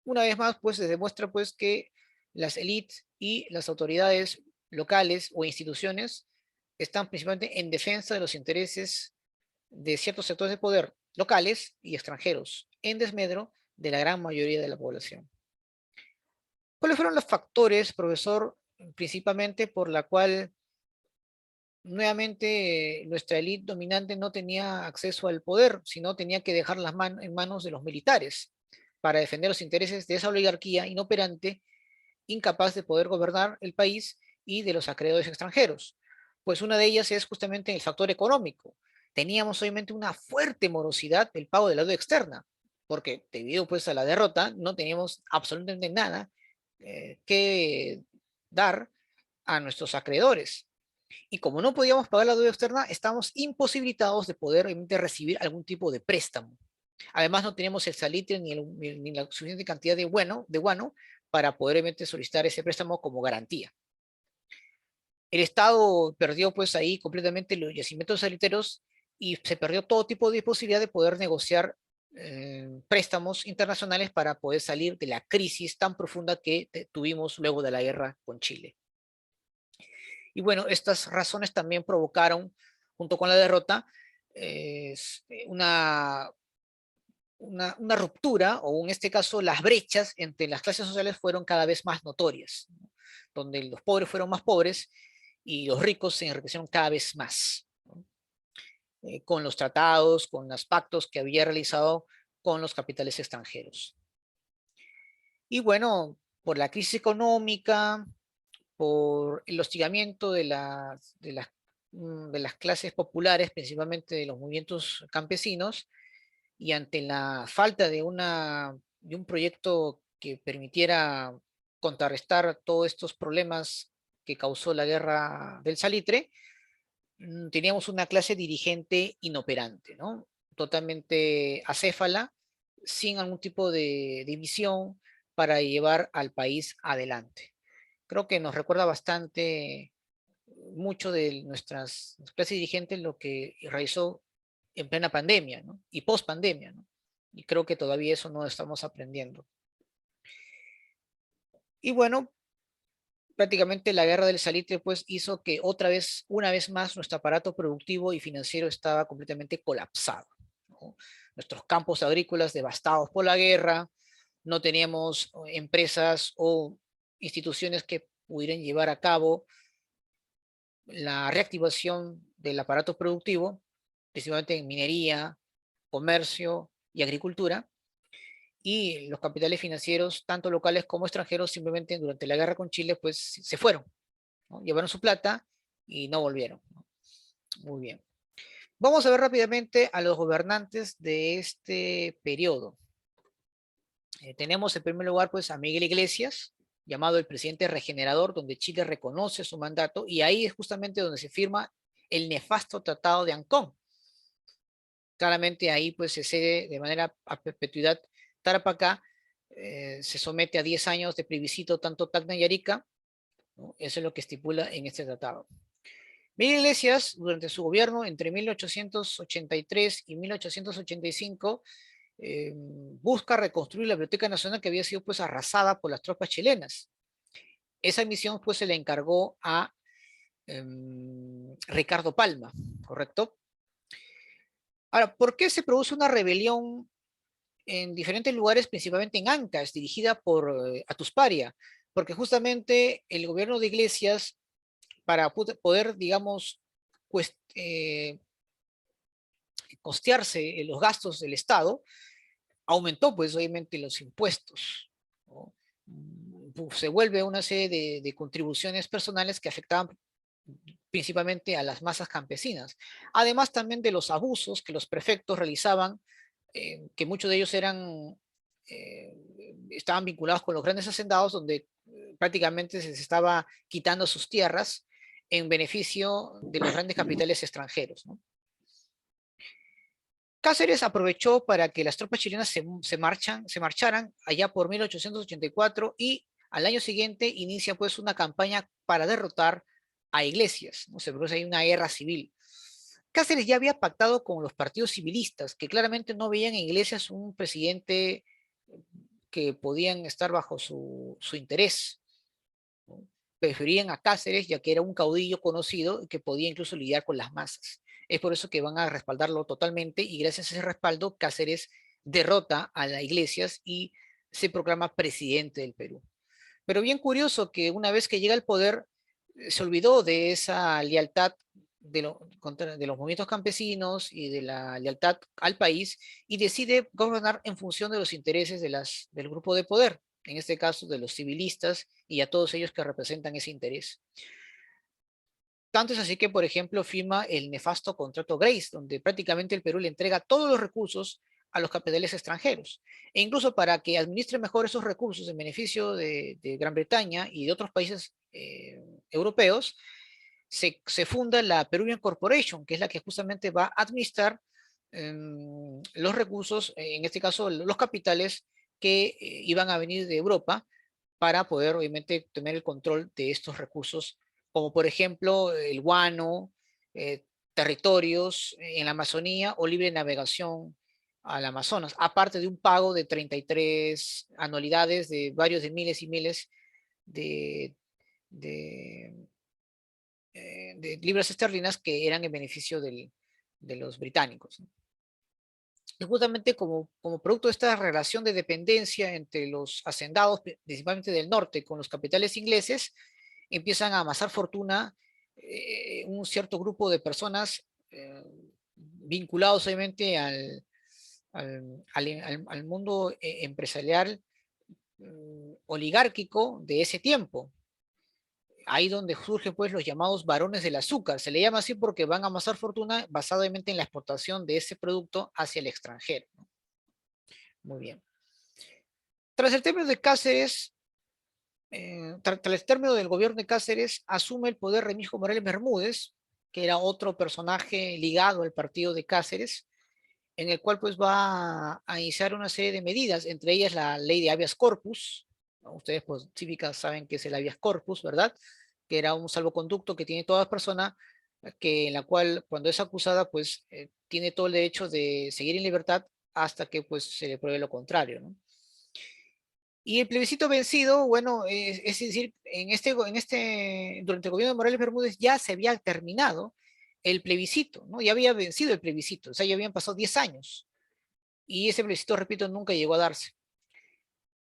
Una vez más, pues se demuestra pues que las élites y las autoridades locales o instituciones están principalmente en defensa de los intereses de ciertos sectores de poder locales y extranjeros, en desmedro de la gran mayoría de la población. ¿Cuáles fueron los factores, profesor, principalmente por la cual nuevamente nuestra élite dominante no tenía acceso al poder, sino tenía que dejar en manos de los militares para defender los intereses de esa oligarquía inoperante, incapaz de poder gobernar el país y de los acreedores extranjeros? Pues una de ellas es justamente el factor económico. Teníamos obviamente una fuerte morosidad del pago de la deuda externa, porque debido pues a la derrota no teníamos absolutamente nada que dar a nuestros acreedores. Y como no podíamos pagar la deuda externa, estábamos imposibilitados de poder obviamente recibir algún tipo de préstamo. Además, no teníamos el salitre ni la suficiente cantidad de guano para poder obviamente solicitar ese préstamo como garantía. El Estado perdió pues ahí completamente los yacimientos saliteros y se perdió todo tipo de posibilidad de poder negociar préstamos internacionales para poder salir de la crisis tan profunda que tuvimos luego de la guerra con Chile. Y bueno, estas razones también provocaron, junto con la derrota, una ruptura, o en este caso las brechas entre las clases sociales fueron cada vez más notorias, ¿no? Donde los pobres fueron más pobres y los ricos se enriquecieron cada vez más, ¿no? Con los tratados, con los pactos que había realizado con los capitales extranjeros. Y bueno, por la crisis económica, por el hostigamiento de las de las clases populares, principalmente de los movimientos campesinos, y ante la falta de un proyecto que permitiera contrarrestar todos estos problemas que causó la guerra del salitre, teníamos una clase dirigente inoperante, ¿no? Totalmente acéfala, sin algún tipo de visión para llevar al país adelante. Creo que nos recuerda bastante mucho de nuestras clases dirigentes lo que realizó en plena pandemia, ¿no? Y post pandemia, ¿no? Y creo que todavía eso no estamos aprendiendo. Y bueno, prácticamente la guerra del salitre pues hizo que una vez más, nuestro aparato productivo y financiero estaba completamente colapsado, ¿no? Nuestros campos agrícolas devastados por la guerra, no teníamos empresas o instituciones que pudieran llevar a cabo la reactivación del aparato productivo, principalmente en minería, comercio y agricultura, y los capitales financieros, tanto locales como extranjeros, simplemente durante la guerra con Chile, pues se fueron, ¿no? Llevaron su plata y no volvieron, ¿no? Muy bien. Vamos a ver rápidamente a los gobernantes de este periodo. Tenemos en primer lugar pues a Miguel Iglesias, llamado el presidente regenerador, donde Chile reconoce su mandato, y ahí es justamente donde se firma el nefasto Tratado de Ancón. Claramente ahí pues se cede de manera a perpetuidad Tarapacá, se somete a 10 años de plebiscito tanto Tacna y Arica, ¿no? Eso es lo que estipula en este tratado. Miguel Iglesias, durante su gobierno, entre 1883 y 1885, busca reconstruir la Biblioteca Nacional que había sido pues arrasada por las tropas chilenas. Esa misión pues se le encargó a Ricardo Palma, ¿correcto? Ahora, ¿por qué se produce una rebelión en diferentes lugares, principalmente en Ancash, dirigida por Atusparia? Porque justamente el gobierno de Iglesias, para poder, digamos, pues, costearse los gastos del Estado, aumentó pues obviamente los impuestos, ¿no? Se vuelve una serie de contribuciones personales que afectaban principalmente a las masas campesinas. Además también de los abusos que los prefectos realizaban, que muchos de ellos eh, estaban vinculados con los grandes hacendados, donde prácticamente se estaba quitando sus tierras en beneficio de los grandes capitales extranjeros, ¿no? Cáceres aprovechó para que las tropas chilenas se marcharan allá por 1884 y al año siguiente inicia pues una campaña para derrotar a Iglesias, ¿no? Se produce ahí una guerra civil. Cáceres ya había pactado con los partidos civilistas, que claramente no veían en Iglesias un presidente que podían estar bajo su interés, ¿no? Preferían a Cáceres, ya que era un caudillo conocido que podía incluso lidiar con las masas. Es por eso que van a respaldarlo totalmente y gracias a ese respaldo Cáceres derrota a las Iglesias y se proclama presidente del Perú. Pero bien curioso que una vez que llega al poder se olvidó de esa lealtad de los movimientos campesinos y de la lealtad al país y decide gobernar en función de los intereses del grupo de poder, en este caso de los civilistas y a todos ellos que representan ese interés. Tanto es así que, por ejemplo, firma el nefasto Contrato Grace, donde prácticamente el Perú le entrega todos los recursos a los capitales extranjeros. E incluso para que administre mejor esos recursos en beneficio de Gran Bretaña y de otros países europeos, se funda la Peruvian Corporation, que es la que justamente va a administrar los recursos, en este caso los capitales que iban a venir de Europa para poder obviamente tener el control de estos recursos, como por ejemplo el guano, territorios en la Amazonía o libre navegación al Amazonas, aparte de un pago de 33 anualidades de varios de miles y miles de, de, de libras esterlinas que eran en beneficio de los británicos, ¿no? Y justamente como producto de esta relación de dependencia entre los hacendados, principalmente del norte, con los capitales ingleses, empiezan a amasar fortuna un cierto grupo de personas vinculados obviamente al mundo empresarial oligárquico de ese tiempo. ahí donde surgen pues los llamados varones del azúcar. Se le llama así porque van a amasar fortuna basadamente en la exportación de ese producto hacia el extranjero, ¿no? Muy bien. Tras el término de Cáceres, tras el término del gobierno de Cáceres, asume el poder Remigio Morales Bermúdez, que era otro personaje ligado al partido de Cáceres, en el cual pues va a iniciar una serie de medidas, entre ellas la ley de habeas corpus, ¿no? Ustedes pues cívicas saben que es el habeas corpus, ¿verdad? Que era un salvoconducto que tiene toda persona que en la cual cuando es acusada pues tiene todo el derecho de seguir en libertad hasta que pues se le pruebe lo contrario, ¿no? Y el plebiscito vencido, bueno, es decir, durante el gobierno de Morales Bermúdez ya se había terminado el plebiscito, ¿no? Ya había vencido el plebiscito, o sea, ya habían pasado 10 años. Y ese plebiscito, repito, nunca llegó a darse.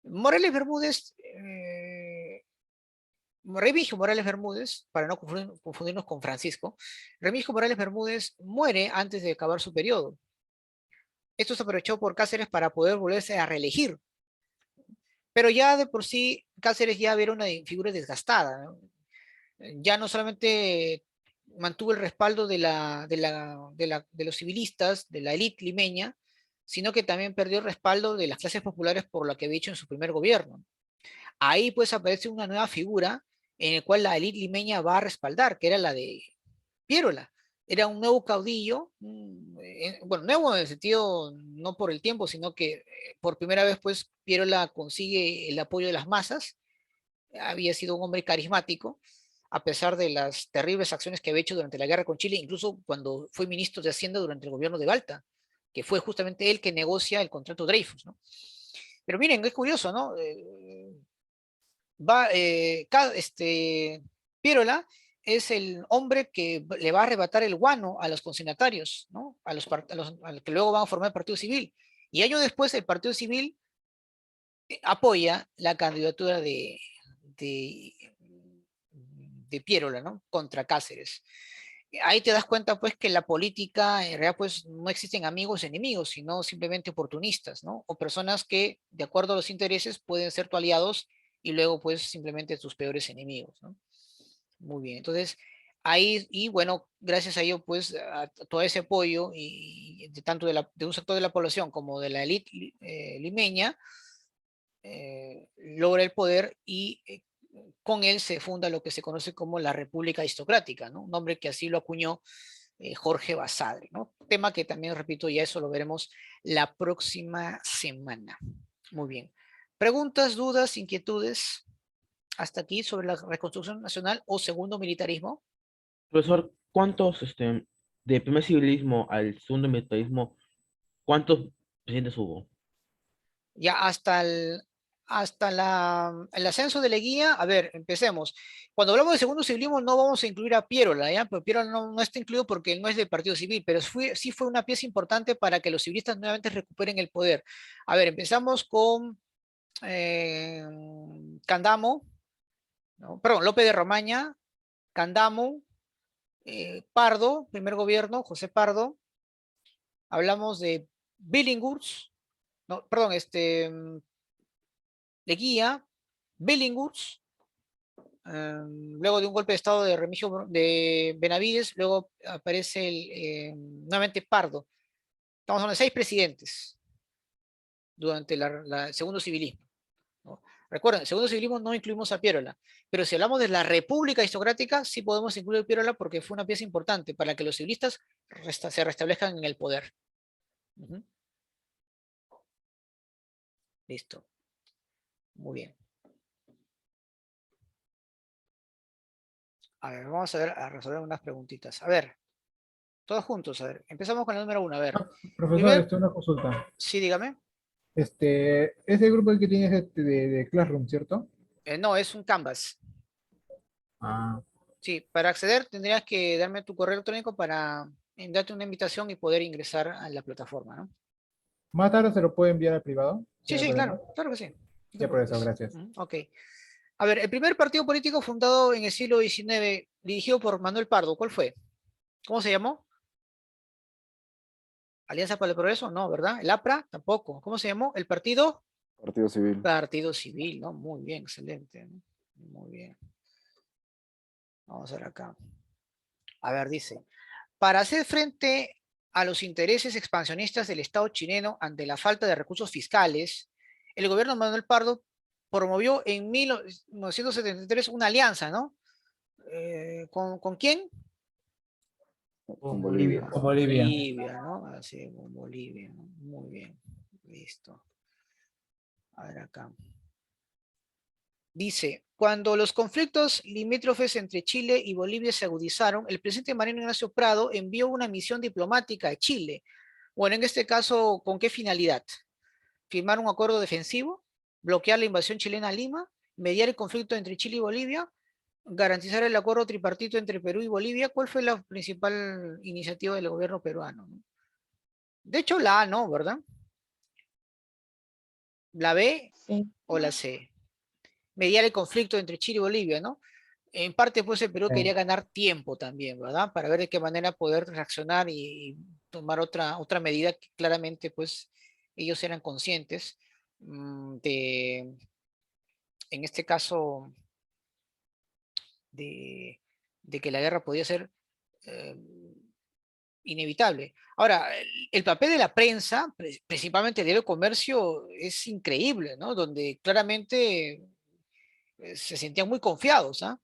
Morales Bermúdez, Remigio Morales Bermúdez, para no confundirnos con Francisco, Remigio Morales Bermúdez muere antes de acabar su periodo. Esto se aprovechó por Cáceres para poder volverse a reelegir. Pero ya de por sí, Cáceres ya era una figura desgastada, ¿no? Ya no solamente mantuvo el respaldo de los civilistas, de la élite limeña, sino que también perdió el respaldo de las clases populares por lo que había hecho en su primer gobierno. Ahí pues aparece una nueva figura en la cual la élite limeña va a respaldar, que era la de Piérola. Era un nuevo caudillo, bueno, nuevo en el sentido no por el tiempo, sino que por primera vez pues Piérola consigue el apoyo de las masas. Había sido un hombre carismático, a pesar de las terribles acciones que había hecho durante la guerra con Chile, incluso cuando fue ministro de Hacienda durante el gobierno de Balta, que fue justamente él que negocia el contrato Dreyfus, ¿no? Pero miren, es curioso, ¿no? Piérola es el hombre que le va a arrebatar el guano a los consignatarios, ¿no? A los que luego van a formar el Partido Civil. Y años después el Partido Civil apoya la candidatura de, de Piérola, ¿no? Contra Cáceres. Ahí te das cuenta, pues, que en la política, en realidad, pues, no existen amigos y enemigos, sino simplemente oportunistas, ¿no? O personas que, de acuerdo a los intereses, pueden ser tu aliados y luego, pues, simplemente tus peores enemigos, ¿no? Muy bien, entonces, ahí, y bueno, gracias a ello, pues, a todo ese apoyo, y de tanto de un sector de la población como de la élite limeña, logra el poder y con él se funda lo que se conoce como la República Aristocrática, ¿no? Un nombre que así lo acuñó Jorge Basadre, ¿no? Tema que también, repito, ya eso lo veremos la próxima semana. Muy bien. ¿Preguntas, dudas, inquietudes hasta aquí sobre la reconstrucción nacional o segundo militarismo? Profesor, ¿cuántos, de primer civilismo al segundo militarismo, cuántos presidentes hubo? Ya el ascenso de Leguía, a ver, empecemos. Cuando hablamos de segundo civilismo no vamos a incluir a Piérola, ¿ya? Pero Piérola no está incluido porque él no es del Partido Civil, pero sí fue una pieza importante para que los civilistas nuevamente recuperen el poder. A ver, empezamos con eh, Candamo, ¿no? Perdón, López de Romaña, Candamo, Pardo, primer gobierno, José Pardo. Hablamos de Billinghurst, no, perdón, Leguía, Billinghurst, luego de un golpe de estado de Remigio de Benavides, luego aparece nuevamente Pardo. Estamos hablando de 6 presidentes durante el segundo civilismo, ¿no? Recuerden, el segundo civilismo no incluimos a Piérola, pero si hablamos de la República Aristocrática, sí podemos incluir a Piérola porque fue una pieza importante para que los civilistas se restablezcan en el poder. Ujú. Listo. Muy bien. A ver, vamos a ver, a resolver unas preguntitas. A ver, todos juntos, a ver. Empezamos con el número 1, a ver. Profesor, Primer, una consulta. sí, dígame. Ese grupo que tienes de Classroom, ¿cierto? No, es un Canvas. Ah, Sí, para acceder tendrías que darme tu correo electrónico para darte una invitación y poder ingresar a la plataforma, ¿no? más tarde se lo puede enviar al privado, si Sí, no hay sí, problema. claro, claro que sí. No te Ya por eso, preocupes. gracias. Ok. A ver, el primer partido político fundado en el siglo XIX, dirigido por Manuel Pardo, ¿cuál fue? ¿Cómo se llamó? ¿Alianza para el Progreso? No, ¿verdad? ¿El APRA? Tampoco. ¿Cómo se llamó? ¿El partido? Partido Civil. Partido Civil, ¿no? Muy bien, excelente, ¿no? Muy bien. Vamos a ver acá. A ver, dice, para hacer frente a los intereses expansionistas del Estado chileno ante la falta de recursos fiscales, el gobierno de Manuel Pardo promovió en 1973 una alianza, ¿no? ¿Con quién? Con Bolivia. Con Bolivia. Bolivia, ¿no? Así, con Bolivia, ¿no? Muy bien, listo. A ver acá. Dice, cuando los conflictos limítrofes entre Chile y Bolivia se agudizaron, el presidente Mariano Ignacio Prado envió una misión diplomática a Chile. Bueno, en este caso, ¿con qué finalidad? Firmar un acuerdo defensivo, bloquear la invasión chilena a Lima, mediar el conflicto entre Chile y Bolivia, garantizar el acuerdo tripartito entre Perú y Bolivia. ¿Cuál fue la principal iniciativa del gobierno peruano? De hecho, la A no, ¿verdad? ¿La B Sí. o la C? Mediar el conflicto entre Chile y Bolivia, ¿no? En parte, pues el Perú quería ganar tiempo también, ¿verdad? Para ver de qué manera poder reaccionar y tomar otra medida que claramente, pues, ellos eran conscientes de, en este caso, de que la guerra podía ser eh, inevitable. Ahora, el papel de la prensa, principalmente el diario Comercio, es increíble, ¿no? Donde claramente se sentían muy confiados, ¿ah?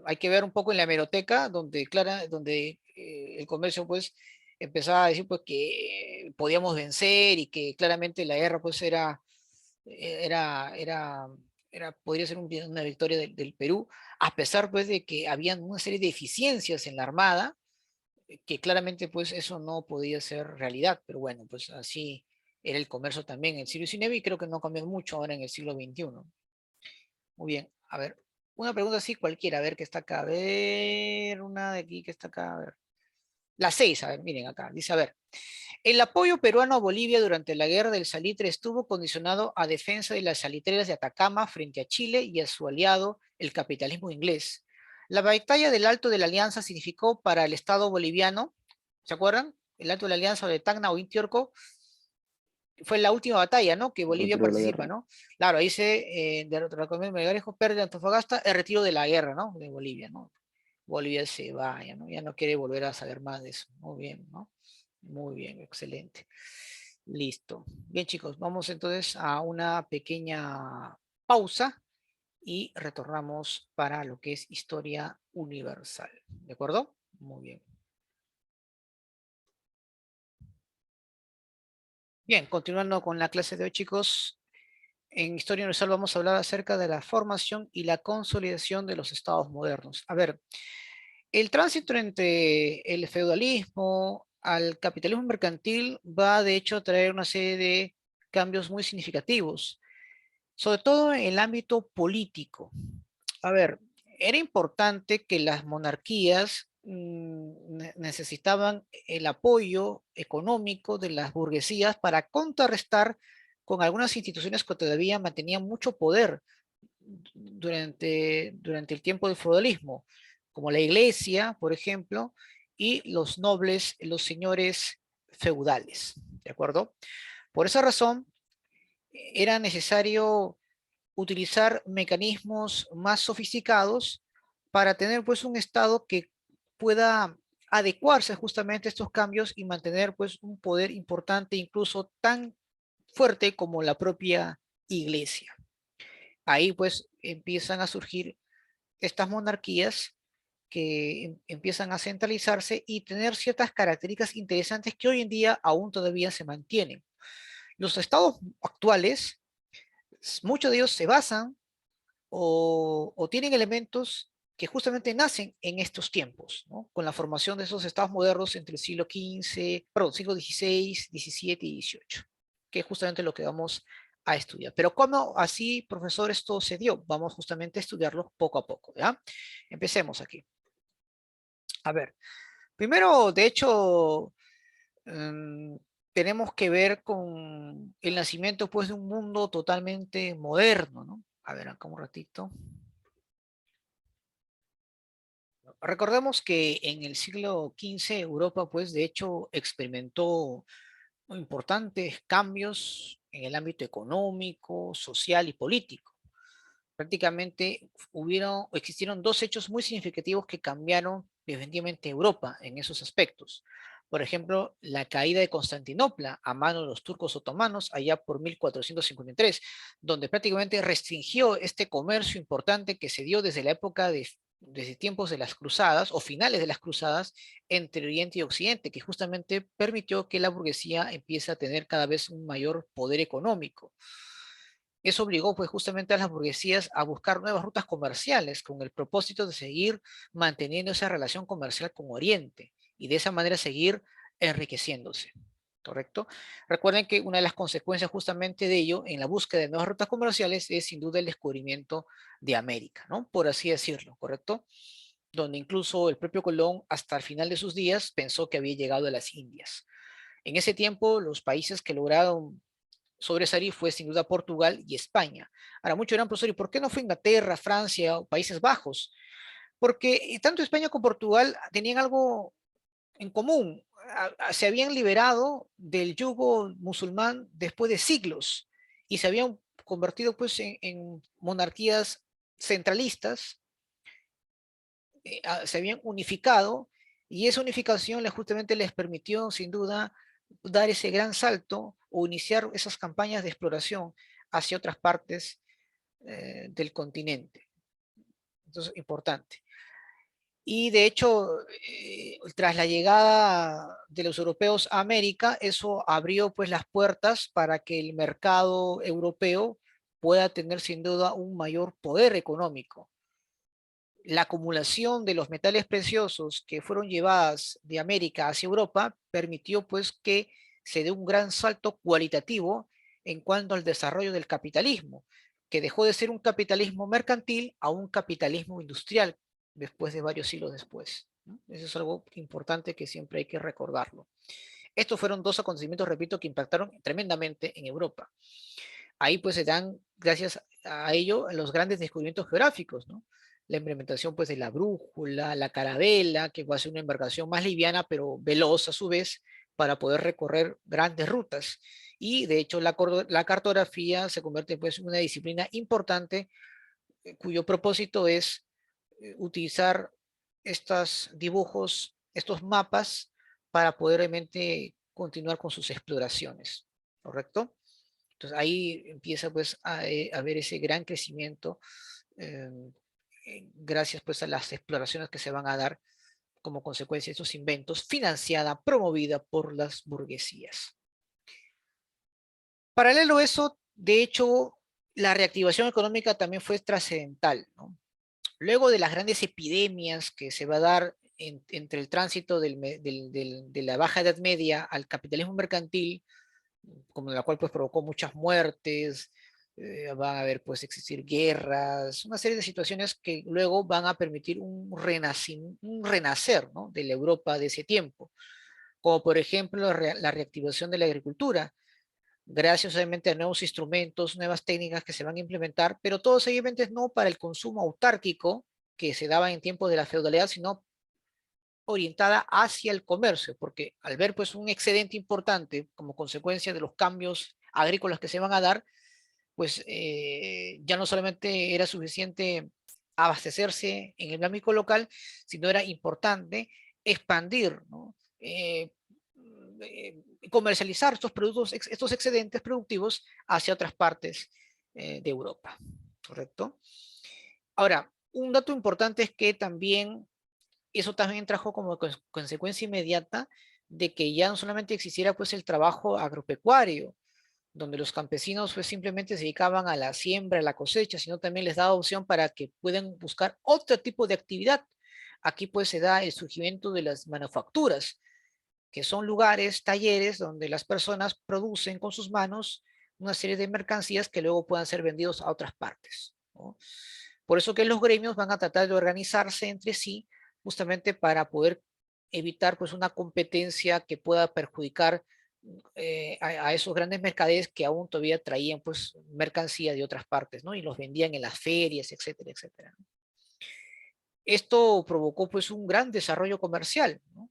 Hay que ver un poco en la hemeroteca, donde el comercio pues empezaba a decir pues que podíamos vencer y que claramente la guerra pues era, era, podría ser una victoria del Perú, a pesar pues de que habían una serie de deficiencias en la Armada, que claramente pues eso no podía ser realidad, pero bueno, pues así era el comercio también en el siglo XIX y creo que no cambió mucho ahora en el siglo XXI. Muy bien, a ver, una pregunta así cualquiera, a ver qué está acá, a ver, una de aquí que está acá, a ver. La 6, a ver, miren acá, dice, a ver, el apoyo peruano a Bolivia durante la guerra del salitre estuvo condicionado a defensa de las salitreras de Atacama frente a Chile y a su aliado, el capitalismo inglés. La batalla del Alto de la Alianza significó para el Estado boliviano, ¿se acuerdan? El Alto de la Alianza de Tacna o Intiorco fue la última batalla, ¿no? Que Bolivia Retiro de la participa, guerra. ¿no? Claro, ahí se recomienda Melgarejo, pérdida de Antofagasta, el retiro de la guerra, ¿no? De Bolivia, ¿no? Bolivia se va, ya no quiere volver a saber más de eso. Muy bien, ¿no? Muy bien, excelente. Listo. Bien, chicos, vamos entonces a una pequeña pausa y retornamos para lo que es historia universal. ¿De acuerdo? Muy bien. Bien, continuando con la clase de hoy, chicos. En Historia Universal vamos a hablar acerca de la formación y la consolidación de los estados modernos. A ver, el tránsito entre el feudalismo al capitalismo mercantil va de hecho a traer una serie de cambios muy significativos, sobre todo en el ámbito político. A ver, era importante que las monarquías necesitaban el apoyo económico de las burguesías para contrarrestar con algunas instituciones que todavía mantenían mucho poder durante el tiempo del feudalismo, como la iglesia, por ejemplo, y los nobles, los señores feudales, ¿de acuerdo? Por esa razón, era necesario utilizar mecanismos más sofisticados para tener pues un estado que pueda adecuarse justamente a estos cambios y mantener pues un poder importante, incluso tan fuerte como la propia iglesia. Ahí pues empiezan a surgir estas monarquías que empiezan a centralizarse y tener ciertas características interesantes que hoy en día aún todavía se mantienen. Los estados actuales, muchos de ellos se basan o tienen elementos que justamente nacen en estos tiempos, ¿no? Con la formación de esos estados modernos entre el siglo XV, perdón, siglo XVI, XVII y XVIII, que es justamente lo que vamos a estudiar. Pero ¿cómo así, profesor, esto se dio? Vamos justamente a estudiarlo poco a poco, ¿ya? Empecemos aquí. A ver, primero, de hecho, um, tenemos que ver con el nacimiento, pues, de un mundo totalmente moderno, ¿no? A ver, acá un ratito. Recordemos que en el siglo XV Europa, pues, de hecho, experimentó importantes cambios en el ámbito económico, social y político. prácticamente existieron dos hechos muy significativos que cambiaron definitivamente Europa en esos aspectos. Por ejemplo, la caída de Constantinopla a mano de los turcos otomanos allá por 1453, donde prácticamente restringió este comercio importante que se dio desde la época desde tiempos de las cruzadas o finales de las cruzadas entre Oriente y Occidente, que justamente permitió que la burguesía empiece a tener cada vez un mayor poder económico. Eso obligó pues justamente a las burguesías a buscar nuevas rutas comerciales con el propósito de seguir manteniendo esa relación comercial con Oriente y de esa manera seguir enriqueciéndose. ¿Correcto? Recuerden que una de las consecuencias justamente de ello en la búsqueda de nuevas rutas comerciales es sin duda el descubrimiento de América, ¿no? Por así decirlo, ¿correcto? Donde incluso el propio Colón hasta el final de sus días pensó que había llegado a las Indias. En ese tiempo, los países que lograron sobresalir fue sin duda Portugal y España. Ahora, muchos dirán, profesor, ¿y por qué no fue Inglaterra, Francia o Países Bajos? Porque tanto España como Portugal tenían algo en común. Se habían liberado del yugo musulmán después de siglos y se habían convertido pues en monarquías centralistas, se habían unificado y esa unificación justamente les permitió sin duda dar ese gran salto o iniciar esas campañas de exploración hacia otras partes del continente. Entonces, importante. Y de hecho, tras la llegada de los europeos a América, eso abrió pues las puertas para que el mercado europeo pueda tener sin duda un mayor poder económico. La acumulación de los metales preciosos que fueron llevadas de América hacia Europa permitió pues que se dé un gran salto cualitativo en cuanto al desarrollo del capitalismo, que dejó de ser un capitalismo mercantil a un capitalismo industrial después de varios siglos después. Eso es algo importante que siempre hay que recordarlo. Estos fueron dos acontecimientos, repito, que impactaron tremendamente en Europa. Ahí pues se dan, gracias a ello, los grandes descubrimientos geográficos, ¿no? La implementación pues de la brújula, la carabela, que va a ser una embarcación más liviana pero veloz a su vez para poder recorrer grandes rutas. Y de hecho la cartografía se convierte pues en una disciplina importante cuyo propósito es utilizar estos dibujos, estos mapas para poder realmente continuar con sus exploraciones, ¿correcto? Entonces ahí empieza pues a ver ese gran crecimiento eh, gracias pues a las exploraciones que se van a dar como consecuencia de estos inventos, financiada, promovida por las burguesías. Paralelo a eso, de hecho, la reactivación económica también fue trascendental, ¿no? Luego de las grandes epidemias que se va a dar entre el tránsito de la Baja Edad Media al capitalismo mercantil, como la cual pues provocó muchas muertes, van a haber pues existir guerras, una serie de situaciones que luego van a permitir un renacer, ¿no? De la Europa de ese tiempo, como por ejemplo la reactivación de la agricultura, gracias obviamente a nuevos instrumentos, nuevas técnicas que se van a implementar, pero todos obviamente no para el consumo autárquico que se daba en tiempos de la feudalidad, sino orientada hacia el comercio, porque al ver pues un excedente importante como consecuencia de los cambios agrícolas que se van a dar, pues ya no solamente era suficiente abastecerse en el ámbito local, sino era importante expandir, ¿no? Comercializar estos productos, estos excedentes productivos hacia otras partes de Europa, ¿correcto? Ahora, un dato importante es que también eso también trajo como consecuencia inmediata de que ya no solamente existiera pues el trabajo agropecuario, donde los campesinos pues simplemente se dedicaban a la siembra, a la cosecha, sino también les daba opción para que puedan buscar otro tipo de actividad. Aquí pues se da el surgimiento de las manufacturas, que son lugares, talleres, donde las personas producen con sus manos una serie de mercancías que luego puedan ser vendidos a otras partes, ¿no? Por eso que los gremios van a tratar de organizarse entre sí justamente para poder evitar pues una competencia que pueda perjudicar a esos grandes mercaderes que aún todavía traían pues mercancía de otras partes, ¿no? Y los vendían en las ferias, etcétera, etcétera, ¿no? Esto provocó pues un gran desarrollo comercial, ¿no?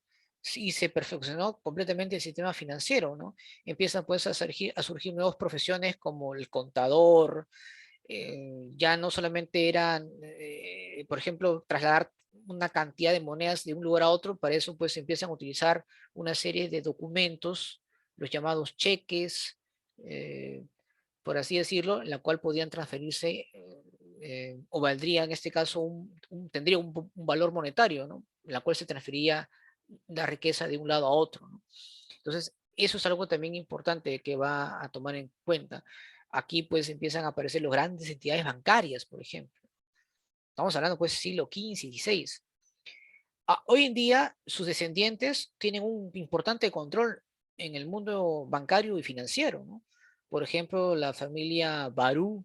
Y se perfeccionó completamente el sistema financiero, ¿no? Empiezan pues a surgir nuevas profesiones como el contador, Ya no solamente eran, por ejemplo, trasladar una cantidad de monedas de un lugar a otro, para eso pues empiezan a utilizar una serie de documentos, los llamados cheques, eh, por así decirlo, en la cual podían transferirse o valdría en este caso, tendría un valor monetario, ¿no? En la cual se transfería la riqueza de un lado a otro, ¿no? Entonces, eso es algo también importante que va a tomar en cuenta. Aquí pues empiezan a aparecer las grandes entidades bancarias, por ejemplo. Estamos hablando pues siglo XV y XVI. Hoy en día sus descendientes tienen un importante control en el mundo bancario y financiero, ¿no? Por ejemplo, la familia Barú,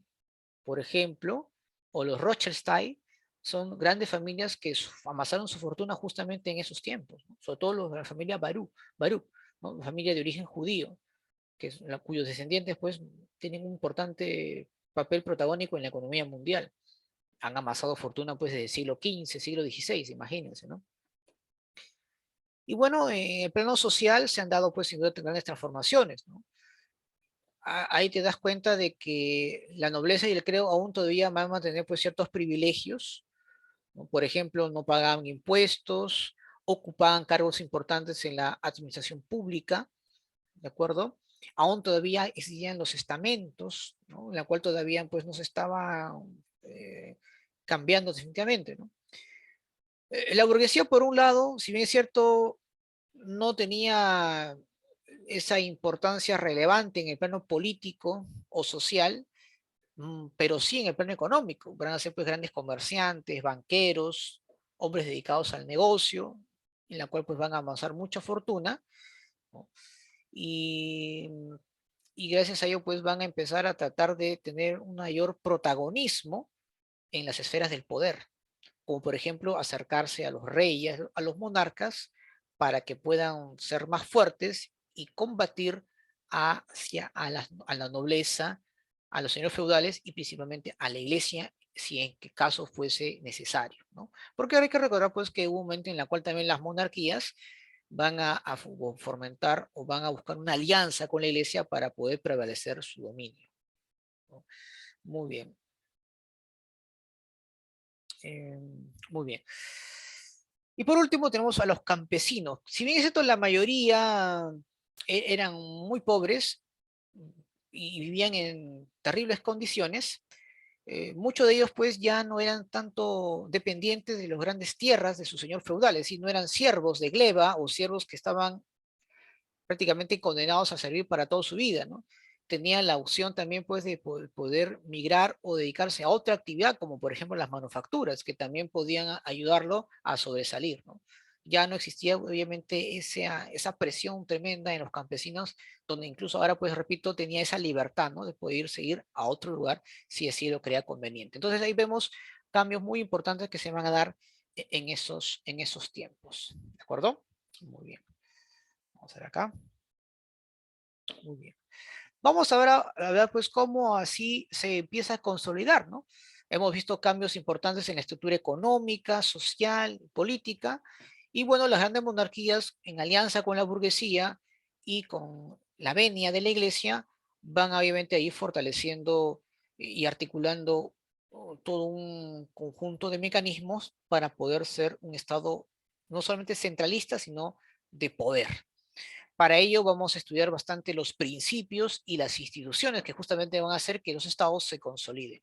por ejemplo, o los Rothschild, son grandes familias que amasaron su fortuna justamente en esos tiempos, ¿no? Sobre todo la familia Barú, ¿no? Una familia de origen judío, cuyos descendientes pues tienen un importante papel protagónico en la economía mundial. Han amasado fortuna pues desde el siglo XV, siglo XVI, imagínense, ¿no? Y bueno, en el plano social se han dado pues sin duda grandes transformaciones, ¿no? Ahí te das cuenta de que la nobleza y el clero aún todavía van a mantener pues ciertos privilegios, ¿no? Por ejemplo, no pagaban impuestos, ocupaban cargos importantes en la administración pública, ¿de acuerdo? Aún todavía existían los estamentos, ¿no? En la cual todavía pues no se estaba eh, cambiando definitivamente, ¿no? La burguesía, por un lado, si bien es cierto, no tenía esa importancia relevante en el plano político o social, pero sí en el plano económico. Van a ser pues grandes comerciantes, banqueros, hombres dedicados al negocio, en la cual pues van a avanzar mucha fortuna, ¿no? Y, y gracias a ello pues van a empezar a tratar de tener un mayor protagonismo en las esferas del poder, como por ejemplo acercarse a los reyes, a los monarcas, para que puedan ser más fuertes y combatir a la nobleza, a los señores feudales y principalmente a la iglesia, si en qué caso fuese necesario, ¿no? Porque ahora hay que recordar pues que hubo un momento en el cual también las monarquías van a fomentar o van a buscar una alianza con la iglesia para poder prevalecer su dominio, ¿no? Muy bien. Muy bien. Y por último tenemos a los campesinos. Si bien es cierto, la mayoría eran muy pobres y vivían en terribles condiciones, muchos de ellos pues ya no eran tanto dependientes de las grandes tierras de su señor feudal, es decir, no eran siervos de gleba o siervos que estaban prácticamente condenados a servir para toda su vida, ¿no? Tenían la opción también pues de poder migrar o dedicarse a otra actividad, como por ejemplo las manufacturas, que también podían ayudarlo a sobresalir, ¿no? Ya no existía obviamente esa presión tremenda en los campesinos, donde incluso ahora, pues repito, tenía esa libertad, ¿no? De poder seguir a otro lugar si así lo crea conveniente. Entonces ahí vemos cambios muy importantes que se van a dar en esos tiempos. ¿De acuerdo? Muy bien. Vamos a ver acá. Muy bien. Vamos ahora a ver pues cómo así se empieza a consolidar, ¿no? Hemos visto cambios importantes en la estructura económica, social, política, y bueno, las grandes monarquías en alianza con la burguesía y con la venia de la iglesia van obviamente a ir fortaleciendo y articulando todo un conjunto de mecanismos para poder ser un Estado no solamente centralista, sino de poder. Para ello vamos a estudiar bastante los principios y las instituciones que justamente van a hacer que los estados se consoliden.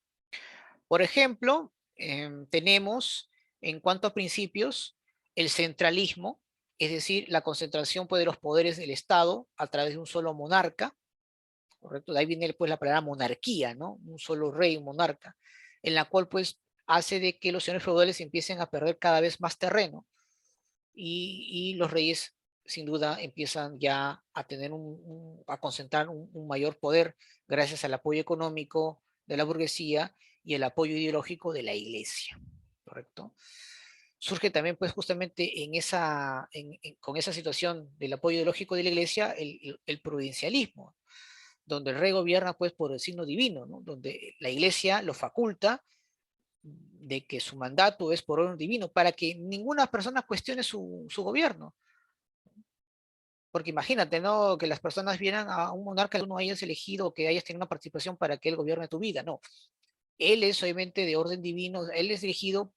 Por ejemplo, tenemos en cuanto a principios el centralismo, es decir, la concentración pues, de los poderes del Estado a través de un solo monarca, ¿correcto? De ahí viene pues la palabra monarquía, ¿no? Un solo rey, un monarca, en la cual pues hace de que los señores feudales empiecen a perder cada vez más terreno y los reyes sin duda empiezan ya a tener a concentrar un mayor poder gracias al apoyo económico de la burguesía y el apoyo ideológico de la iglesia, ¿correcto? Surge también pues justamente con esa situación del apoyo ideológico de la iglesia el provincialismo, donde el rey gobierna pues por el signo divino, ¿no? Donde la iglesia lo faculta de que su mandato es por orden divino, para que ninguna persona cuestione su gobierno. Porque imagínate, ¿no? Que las personas vieran a un monarca que tú no hayas elegido o que hayas tenido una participación para que él gobierne tu vida. No. Él es obviamente de orden divino, él es dirigido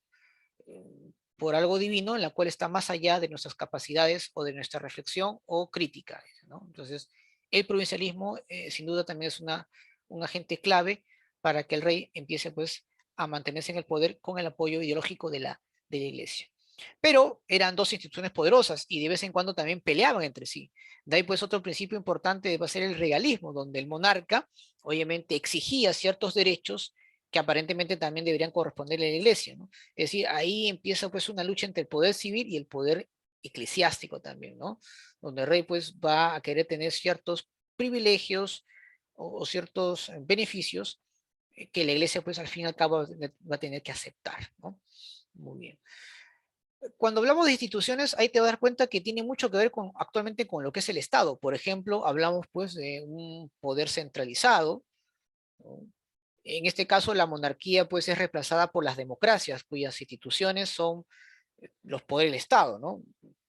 por algo divino en la cual está más allá de nuestras capacidades o de nuestra reflexión o crítica, ¿no? Entonces, el provincialismo sin duda también es un agente clave para que el rey empiece pues a mantenerse en el poder con el apoyo ideológico de la iglesia. Pero eran dos instituciones poderosas y de vez en cuando también peleaban entre sí. De ahí pues otro principio importante va a ser el regalismo, donde el monarca obviamente exigía ciertos derechos que aparentemente también deberían corresponderle a la iglesia, ¿no? Es decir, ahí empieza pues una lucha entre el poder civil y el poder eclesiástico también, ¿no? Donde el rey pues va a querer tener ciertos privilegios o ciertos beneficios que la iglesia pues al fin y al cabo va a tener que aceptar, ¿no? Muy bien. Cuando hablamos de instituciones, ahí te vas a dar cuenta que tiene mucho que ver actualmente con lo que es el Estado. Por ejemplo, hablamos pues de un poder centralizado, ¿no? En este caso, la monarquía pues es reemplazada por las democracias, cuyas instituciones son los poderes del Estado, ¿no?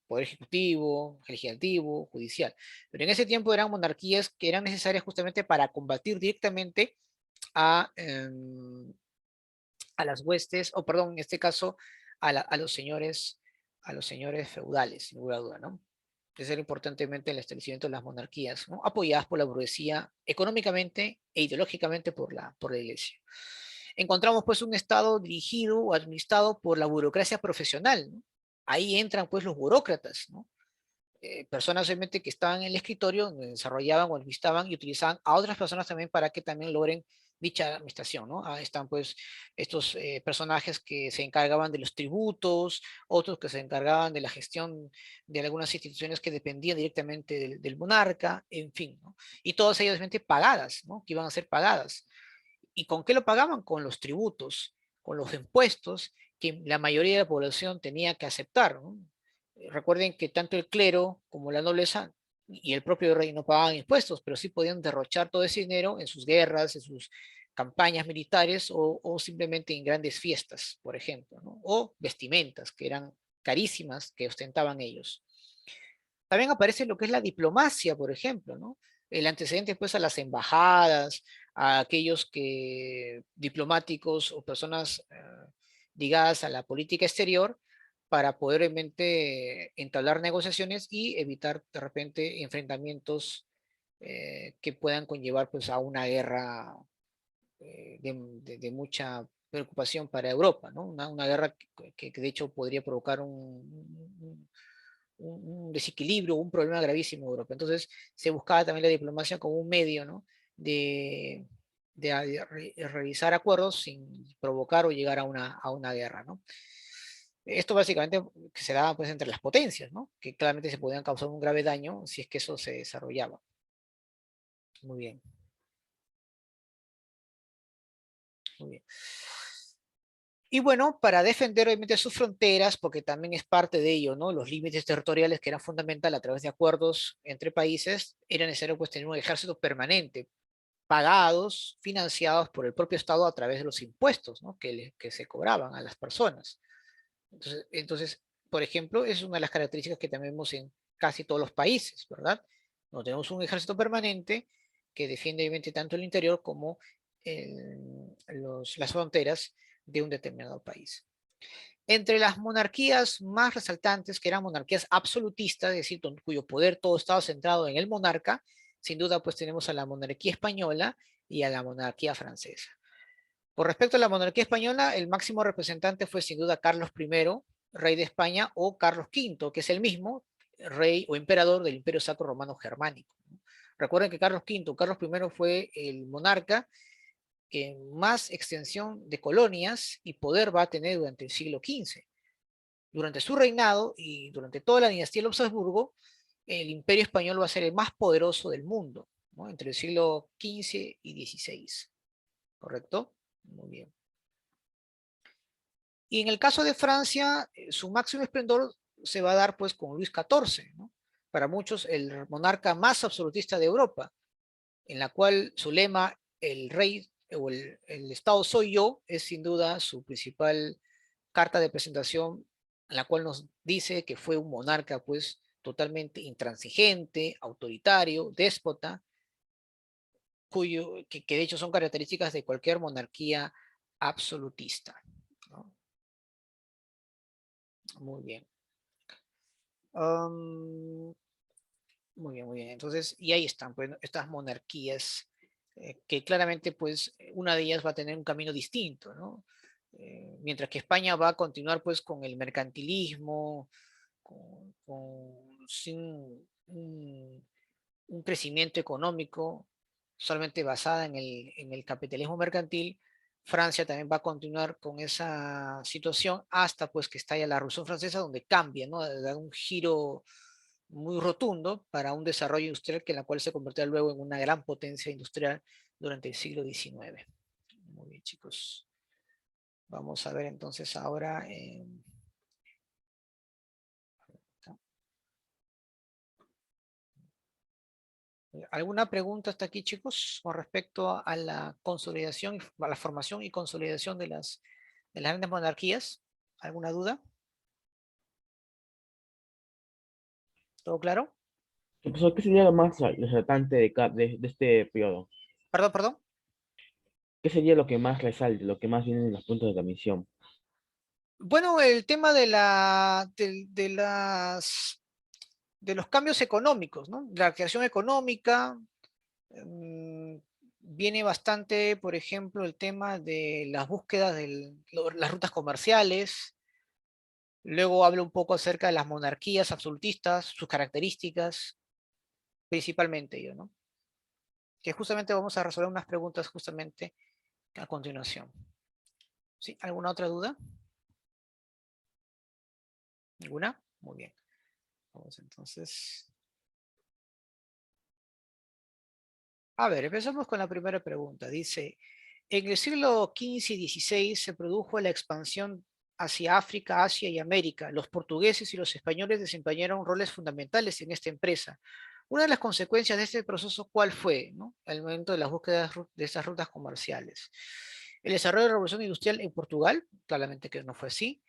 Poder ejecutivo, legislativo, judicial. Pero en ese tiempo eran monarquías que eran necesarias justamente para combatir directamente a, a las huestes, o perdón, en este caso, a los señores feudales, sin ninguna duda, ¿no? Eso era importantemente el establecimiento de las monarquías, ¿no? Apoyadas por la burguesía económicamente e ideológicamente por la iglesia. Encontramos pues un Estado dirigido o administrado por la burocracia profesional, ¿no? Ahí entran pues los burócratas, ¿no? Personas obviamente que estaban en el escritorio, donde desarrollaban o administraban y utilizaban a otras personas también para que también logren dicha administración, ¿no? Ahí están pues estos personajes que se encargaban de los tributos, otros que se encargaban de la gestión de algunas instituciones que dependían directamente del monarca, en fin, ¿no? Y todas ellas obviamente pagadas, ¿no? Que iban a ser pagadas. ¿Y con qué lo pagaban? Con los tributos, con los impuestos que la mayoría de la población tenía que aceptar, ¿no? Recuerden que tanto el clero como la nobleza y el propio rey no pagaban impuestos, pero sí podían derrochar todo ese dinero en sus guerras, en sus campañas militares o simplemente en grandes fiestas, por ejemplo, ¿no? O vestimentas que eran carísimas que ostentaban ellos. También aparece lo que es la diplomacia, por ejemplo, ¿no? El antecedente pues a las embajadas, a aquellos diplomáticos o personas ligadas a la política exterior para poder realmente entablar negociaciones y evitar de repente enfrentamientos que puedan conllevar pues a una guerra de mucha preocupación para Europa, ¿no? Una guerra que de hecho podría provocar un desequilibrio, un problema gravísimo en Europa. Entonces se buscaba también la diplomacia como un medio, ¿no? de, de realizar acuerdos sin provocar o llegar a una guerra, ¿no? Esto básicamente que se daba pues entre las potencias, ¿no? Que claramente se podían causar un grave daño si es que eso se desarrollaba. Muy bien, muy bien. Y bueno, para defender obviamente sus fronteras, porque también es parte de ello, ¿no? Los límites territoriales que eran fundamental a través de acuerdos entre países, era necesario pues tener un ejército permanente, pagados, financiados por el propio Estado a través de los impuestos, ¿no? Que se cobraban a las personas. Entonces, por ejemplo, es una de las características que también vemos en casi todos los países, ¿verdad? No tenemos un ejército permanente que defiende obviamente tanto el interior como las fronteras de un determinado país. Entre las monarquías más resaltantes, que eran monarquías absolutistas, es decir, cuyo poder todo estaba centrado en el monarca, sin duda pues tenemos a la monarquía española y a la monarquía francesa. Por respecto a la monarquía española, el máximo representante fue sin duda Carlos I, rey de España, o Carlos V, que es el mismo rey o emperador del Imperio Sacro Romano Germánico. Recuerden que Carlos V, Carlos I fue el monarca que más extensión de colonias y poder va a tener durante el siglo XV. Durante su reinado y durante toda la dinastía de los Habsburgo, el imperio español va a ser el más poderoso del mundo, ¿no? Entre el siglo XV y XVI. ¿Correcto? Muy bien. Y en el caso de Francia, su máximo esplendor se va a dar pues con Luis XIV, ¿no? Para muchos el monarca más absolutista de Europa, en la cual su lema, el rey o el Estado soy yo, es sin duda su principal carta de presentación, en la cual nos dice que fue un monarca pues totalmente intransigente, autoritario, déspota, que de hecho son características de cualquier monarquía absolutista, ¿no? Muy bien. Muy bien, muy bien. Entonces, y ahí están, pues, estas monarquías, que claramente, pues, una de ellas va a tener un camino distinto, ¿no? Mientras que España va a continuar, pues, con el mercantilismo, sin un crecimiento económico solamente basada en el capitalismo mercantil. Francia también va a continuar con esa situación hasta pues que estalla la Revolución Francesa, donde cambia, ¿no? Da un giro muy rotundo para un desarrollo industrial que en la cual se convertirá luego en una gran potencia industrial durante el siglo XIX. Muy bien, chicos. Vamos a ver entonces ahora. ¿Alguna pregunta hasta aquí, chicos, con respecto a la consolidación, a la formación y consolidación de las grandes monarquías? ¿Alguna duda? ¿Todo claro? Profesor, ¿qué sería lo más resaltante de este periodo? Perdón, perdón. ¿Qué sería lo que más resalte, lo que más viene en los puntos de la misión? Bueno, el tema de los cambios económicos, ¿no? La creación económica, mm, viene bastante, por ejemplo, el tema de las búsquedas de las rutas comerciales. Luego habla un poco acerca de las monarquías absolutistas, sus características, principalmente yo, ¿no? Que justamente vamos a resolver unas preguntas justamente a continuación. ¿Sí? ¿Alguna otra duda? ¿Ninguna? Muy bien. Vamos entonces. A ver, empezamos con la primera pregunta. Dice, en el siglo XV y XVI se produjo la expansión hacia África, Asia y América. Los portugueses y los españoles desempeñaron roles fundamentales en esta empresa. Una de las consecuencias de este proceso, ¿cuál fue? ¿No? El momento de las búsquedas de estas rutas comerciales. El desarrollo de la revolución industrial en Portugal, claramente que no fue así.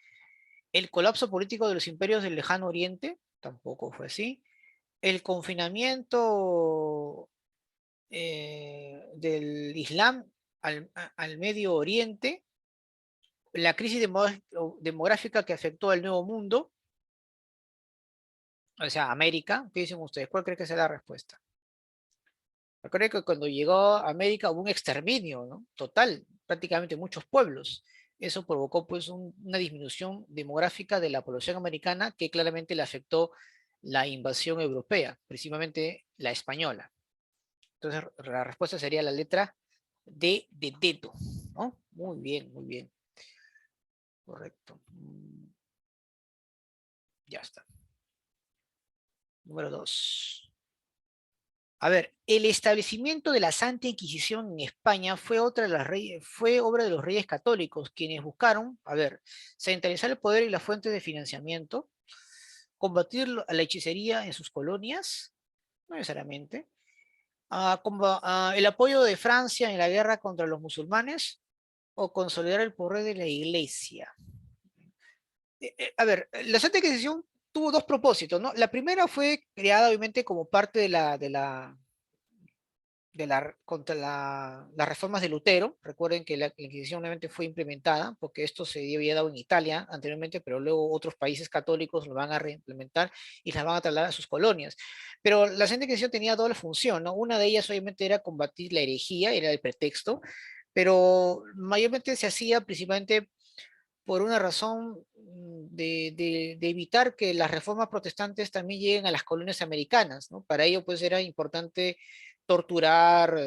El colapso político de los imperios del lejano oriente, tampoco fue así. El confinamiento del Islam al Medio Oriente, la crisis demográfica que afectó al Nuevo Mundo, o sea, América. ¿Qué dicen ustedes? ¿Cuál cree que será la respuesta? Recuerden que cuando llegó a América hubo un exterminio, ¿no? Total, prácticamente muchos pueblos. Eso provocó pues una disminución demográfica de la población americana que claramente le afectó la invasión europea, principalmente la española. Entonces la respuesta sería la letra D de dedo, ¿no? Muy bien, muy bien. Correcto. Ya está. Número 2. A ver, el establecimiento de la Santa Inquisición en España fue fue obra de los reyes católicos, quienes buscaron, a ver, centralizar el poder y las fuentes de financiamiento, combatir a la hechicería en sus colonias, no necesariamente, el apoyo de Francia en la guerra contra los musulmanes o consolidar el poder de la Iglesia. A ver, la Santa Inquisición tuvo dos propósitos, ¿no? La primera fue creada obviamente como parte contra las reformas de Lutero. Recuerden que la Inquisición obviamente fue implementada, porque esto se había dado en Italia anteriormente, pero luego otros países católicos lo van a reimplementar y las van a trasladar a sus colonias. Pero la Santa Inquisición tenía doble función, ¿no? Una de ellas obviamente era combatir la herejía, era el pretexto, pero mayormente se hacía principalmente por una razón de evitar que las reformas protestantes también lleguen a las colonias americanas, ¿no? Para ello, pues era importante torturar,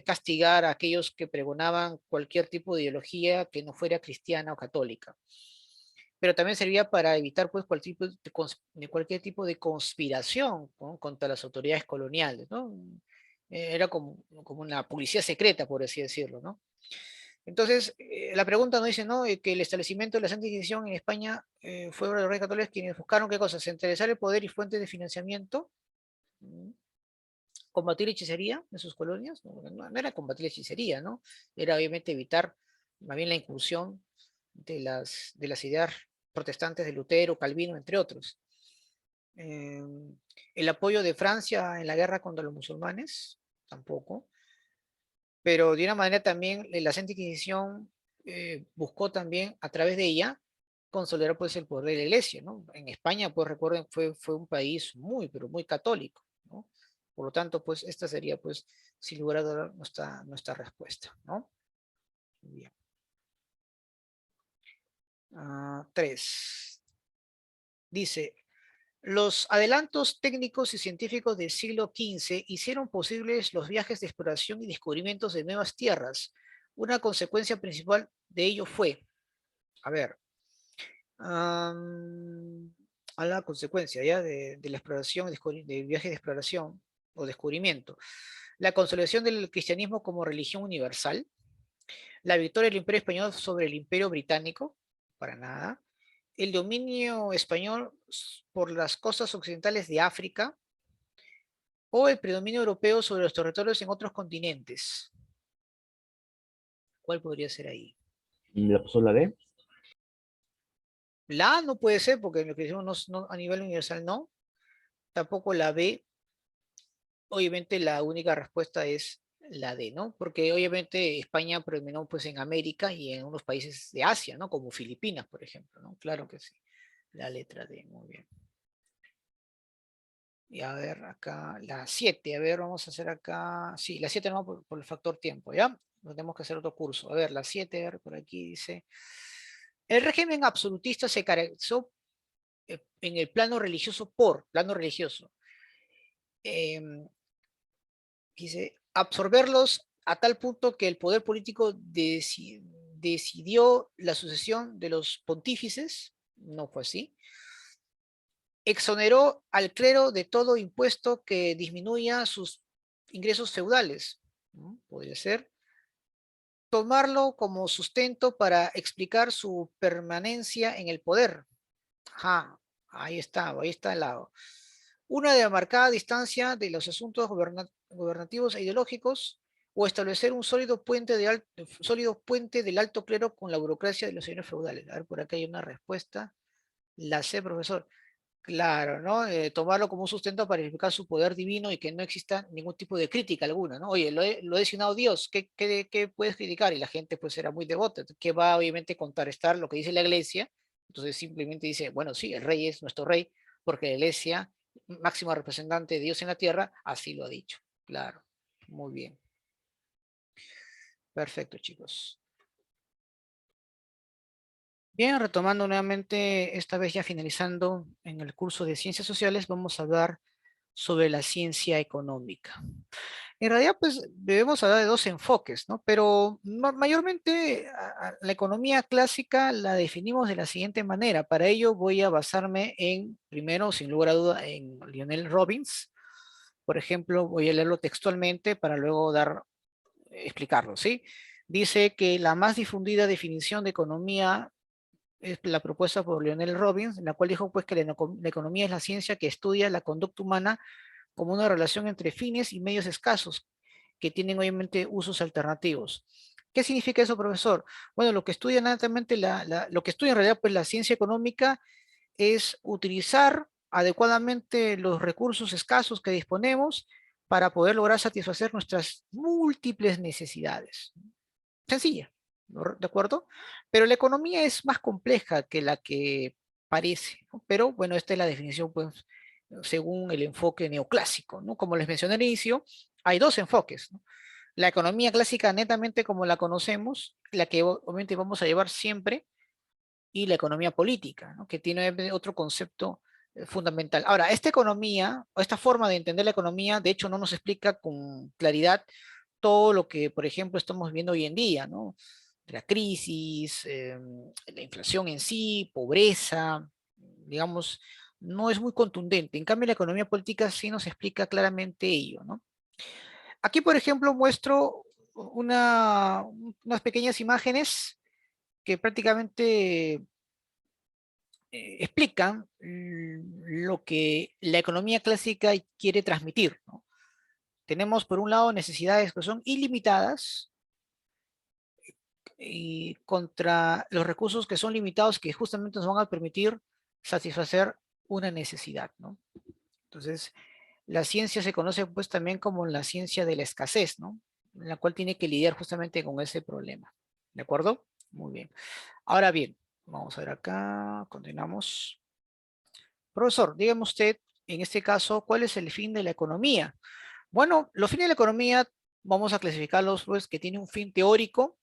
castigar a aquellos que pregonaban cualquier tipo de ideología que no fuera cristiana o católica. Pero también servía para evitar pues cualquier tipo de conspiración, ¿no? Contra las autoridades coloniales, ¿no? Era como una policía secreta, por así decirlo, ¿no? Entonces, la pregunta nos dice, ¿no? Que el establecimiento de la Santa Inquisición en España fue obra de los reyes católicos quienes buscaron, ¿qué cosa? Centralizar el poder y fuentes de financiamiento, combatir la hechicería en sus colonias. No era combatir la hechicería, ¿no? Era obviamente evitar más bien la incursión de las ideas protestantes de Lutero, Calvino, entre otros. Eh, el apoyo de Francia en la guerra contra los musulmanes, tampoco. Pero de una manera también la Santa Inquisición buscó también a través de ella consolidar pues el poder de la iglesia, ¿no? En España, pues recuerden, fue un país muy, pero muy católico, ¿no? Por lo tanto, pues esta sería pues sin lugar a dudas nuestra respuesta, ¿no? Bien. 3. Dice, los adelantos técnicos y científicos del siglo XV hicieron posibles los viajes de exploración y descubrimientos de nuevas tierras. Una consecuencia principal de ello fue, a ver, a la consecuencia ya de la exploración, del viaje de exploración o descubrimiento, la consolidación del cristianismo como religión universal, la victoria del Imperio Español sobre el Imperio Británico, para nada, el dominio español por las costas occidentales de África o el predominio europeo sobre los territorios en otros continentes. ¿Cuál podría ser ahí? ¿La pasó la D? La A no puede ser porque lo que decimos a nivel universal no. Tampoco la B. Obviamente la única respuesta es la D, ¿no? Porque obviamente España predominó pues en América y en unos países de Asia, ¿no? Como Filipinas, por ejemplo, ¿no? Claro que sí. La letra D, muy bien. Y a ver, acá la 7, a ver, vamos a hacer acá, sí, la 7 no por el factor tiempo, ¿ya? No tenemos que hacer otro curso. A ver, la 7, a ver, por aquí dice, el régimen absolutista se caracterizó en el plano religioso plano religioso, dice, absorberlos a tal punto que el poder político decidió la sucesión de los pontífices, no fue así, exoneró al clero de todo impuesto que disminuya sus ingresos feudales, ¿no? Podría ser, tomarlo como sustento para explicar su permanencia en el poder. Ajá, ahí está al lado. Una demarcada distancia de los asuntos gobernativos e ideológicos, o establecer un sólido puente del alto clero con la burocracia de los señores feudales. A ver, por acá hay una respuesta. La C, profesor. Claro, ¿no? Tomarlo como un sustento para explicar su poder divino y que no exista ningún tipo de crítica alguna, ¿no? Oye, lo ha designado Dios, ¿qué puedes criticar? Y la gente pues era muy devota, que va obviamente a contrarrestar lo que dice la iglesia, entonces simplemente dice, bueno, sí, el rey es nuestro rey, porque la iglesia, máxima representante de Dios en la tierra, así lo ha dicho. Claro, muy bien. Perfecto, chicos. Bien, retomando nuevamente, esta vez ya finalizando en el curso de Ciencias Sociales, vamos a hablar sobre la ciencia económica. En realidad, pues debemos hablar de dos enfoques, ¿no? Pero mayormente la economía clásica la definimos de la siguiente manera. Para ello voy a basarme en, primero, sin lugar a duda, en Lionel Robbins. Por ejemplo, voy a leerlo textualmente para luego explicarlo, ¿sí? Dice que la más difundida definición de economía es la propuesta por Lionel Robbins, en la cual dijo pues que la economía es la ciencia que estudia la conducta humana como una relación entre fines y medios escasos, que tienen obviamente usos alternativos. ¿Qué significa eso, profesor? Bueno, lo que estudia netamente lo que estudia en realidad pues la ciencia económica es utilizar adecuadamente los recursos escasos que disponemos para poder lograr satisfacer nuestras múltiples necesidades. Sencilla, ¿no? ¿De acuerdo? Pero la economía es más compleja que la que parece, ¿no? Pero bueno, esta es la definición, pues, según el enfoque neoclásico, ¿no? Como les mencioné al inicio, hay dos enfoques, ¿no? La economía clásica netamente como la conocemos, la que obviamente vamos a llevar siempre, y la economía política, ¿no? Que tiene otro concepto fundamental. Ahora, esta economía, o esta forma de entender la economía, de hecho, no nos explica con claridad todo lo que, por ejemplo, estamos viendo hoy en día, ¿no? La crisis, la inflación en sí, pobreza, digamos, no es muy contundente. En cambio, la economía política sí nos explica claramente ello, ¿no? Aquí, por ejemplo, muestro unas pequeñas imágenes que prácticamente explican lo que la economía clásica quiere transmitir, ¿no? Tenemos, por un lado, necesidades que son ilimitadas, y contra los recursos que son limitados, que justamente nos van a permitir satisfacer una necesidad, ¿no? Entonces, la ciencia se conoce pues también como la ciencia de la escasez, ¿no? En la cual tiene que lidiar justamente con ese problema, ¿de acuerdo? Muy bien. Ahora bien, vamos a ver acá, continuamos. Profesor, dígame usted, en este caso, ¿cuál es el fin de la economía? Bueno, los fines de la economía vamos a clasificarlos pues que tiene un fin teórico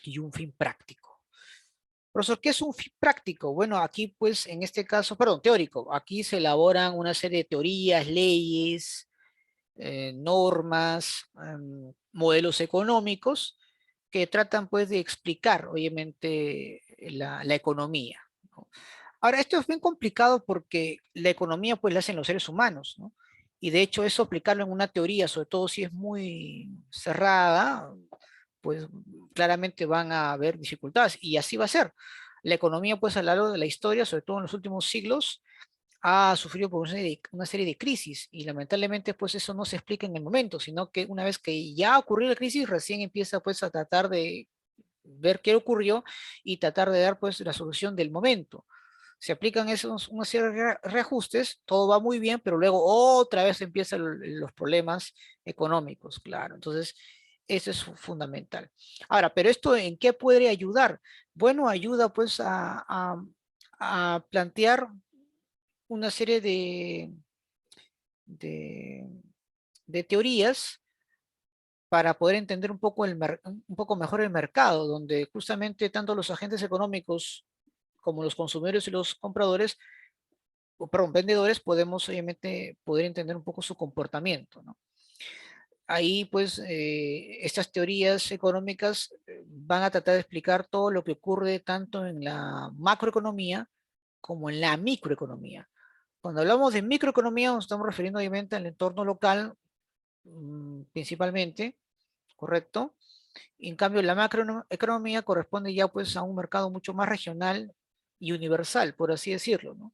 y un fin práctico. Profesor, ¿qué es un fin práctico? Bueno, aquí pues en este caso, perdón, teórico, aquí se elaboran una serie de teorías, leyes, normas, modelos económicos que tratan pues de explicar obviamente la economía, ¿no? Ahora, esto es bien complicado porque la economía pues la hacen los seres humanos, ¿no? Y de hecho eso aplicarlo en una teoría, sobre todo si es muy cerrada, pues claramente van a haber dificultades y así va a ser. La economía pues a lo largo de la historia, sobre todo en los últimos siglos, ha sufrido por una serie de crisis y lamentablemente pues eso no se explica en el momento, sino que una vez que ya ocurrió la crisis recién empieza pues a tratar de ver qué ocurrió y tratar de dar pues la solución del momento. Se aplican esos una serie de reajustes, todo va muy bien, pero luego otra vez empiezan los problemas económicos, claro. Entonces, eso es fundamental. Ahora, pero esto ¿en qué puede ayudar? Bueno, ayuda pues a plantear una serie de, de teorías para poder entender un poco mejor el mercado, donde justamente tanto los agentes económicos como los consumidores y los compradores, o perdón, vendedores, podemos obviamente poder entender un poco su comportamiento, ¿no? Ahí, pues, estas teorías económicas van a tratar de explicar todo lo que ocurre tanto en la macroeconomía como en la microeconomía. Cuando hablamos de microeconomía, nos estamos refiriendo obviamente al entorno local, principalmente, ¿correcto? En cambio, la macroeconomía corresponde ya pues a un mercado mucho más regional y universal, por así decirlo, ¿no?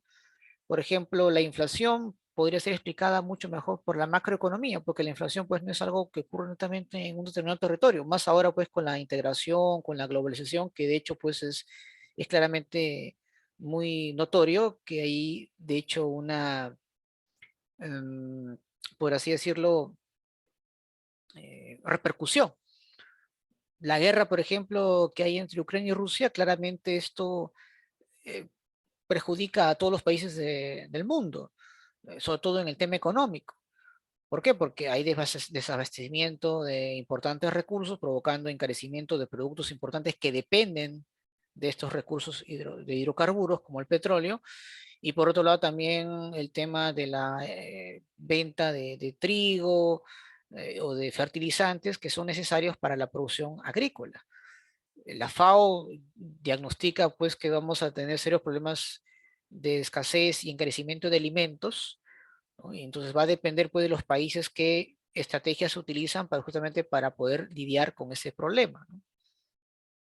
Por ejemplo, la inflación podría ser explicada mucho mejor por la macroeconomía, porque la inflación pues no es algo que ocurre netamente en un determinado territorio, más ahora pues con la integración, con la globalización, que de hecho pues es claramente muy notorio que hay de hecho una, em, por así decirlo, repercusión. La guerra, por ejemplo, que hay entre Ucrania y Rusia, claramente esto eh, perjudica a todos los países del mundo, sobre todo en el tema económico. ¿Por qué? Porque hay desabastecimiento de importantes recursos, provocando encarecimiento de productos importantes que dependen de estos recursos de hidrocarburos, como el petróleo, y por otro lado también el tema de la venta de trigo o de fertilizantes que son necesarios para la producción agrícola. La FAO diagnostica pues que vamos a tener serios problemas de escasez y encarecimiento de alimentos, ¿no? Y entonces va a depender pues de los países qué estrategias se utilizan para justamente para poder lidiar con ese problema, ¿no?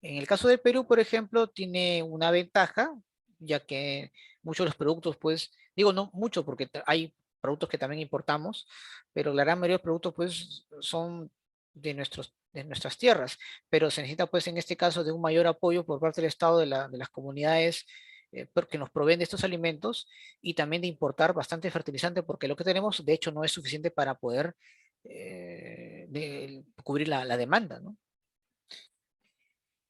En el caso del Perú, por ejemplo, tiene una ventaja, ya que muchos de los productos, pues, digo no mucho porque hay productos que también importamos, pero la gran mayoría de los productos, pues, son de nuestras tierras, pero se necesita, pues, en este caso, de un mayor apoyo por parte del Estado, de las comunidades, porque nos proveen de estos alimentos y también de importar bastante fertilizante, porque lo que tenemos, de hecho, no es suficiente para poder cubrir la demanda, ¿no?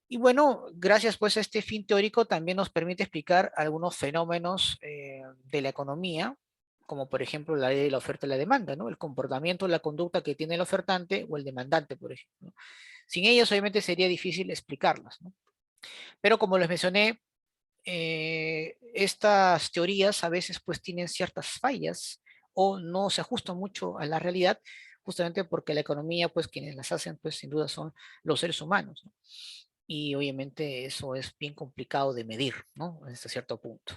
Y bueno, gracias pues a este fin teórico también nos permite explicar algunos fenómenos de la economía, como por ejemplo la ley de la oferta y la demanda, ¿no? El comportamiento, la conducta que tiene el ofertante o el demandante, por ejemplo, ¿no? Sin ellas obviamente sería difícil explicarlas, ¿no? Pero como les mencioné, estas teorías a veces pues tienen ciertas fallas o no se ajustan mucho a la realidad, justamente porque la economía pues quienes las hacen pues sin duda son los seres humanos, ¿no? Y obviamente eso es bien complicado de medir, ¿no? Hasta cierto punto.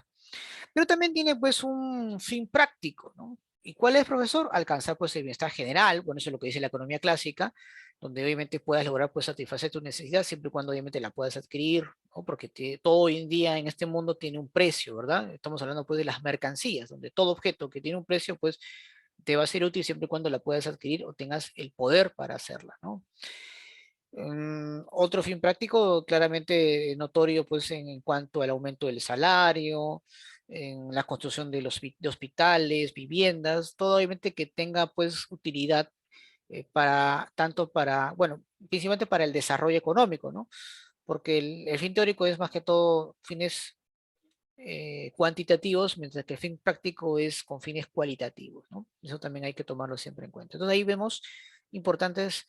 Pero también tiene pues un fin práctico, ¿no? ¿Y cuál es, profesor? Alcanzar pues el bienestar general, bueno, eso es lo que dice la economía clásica, donde obviamente puedas lograr pues satisfacer tu necesidad siempre y cuando obviamente la puedas adquirir, ¿no? Porque todo hoy en día en este mundo tiene un precio, ¿verdad? Estamos hablando pues de las mercancías, donde todo objeto que tiene un precio pues te va a ser útil siempre y cuando la puedas adquirir o tengas el poder para hacerla, ¿no? Otro fin práctico claramente notorio pues en cuanto al aumento del salario, en la construcción de de hospitales, viviendas, todo obviamente que tenga pues utilidad para tanto para, bueno, principalmente para el desarrollo económico, ¿no? porque el fin teórico es más que todo fines cuantitativos, mientras que el fin práctico es con fines cualitativos, ¿no? Eso también hay que tomarlo siempre en cuenta. Entonces ahí vemos importantes,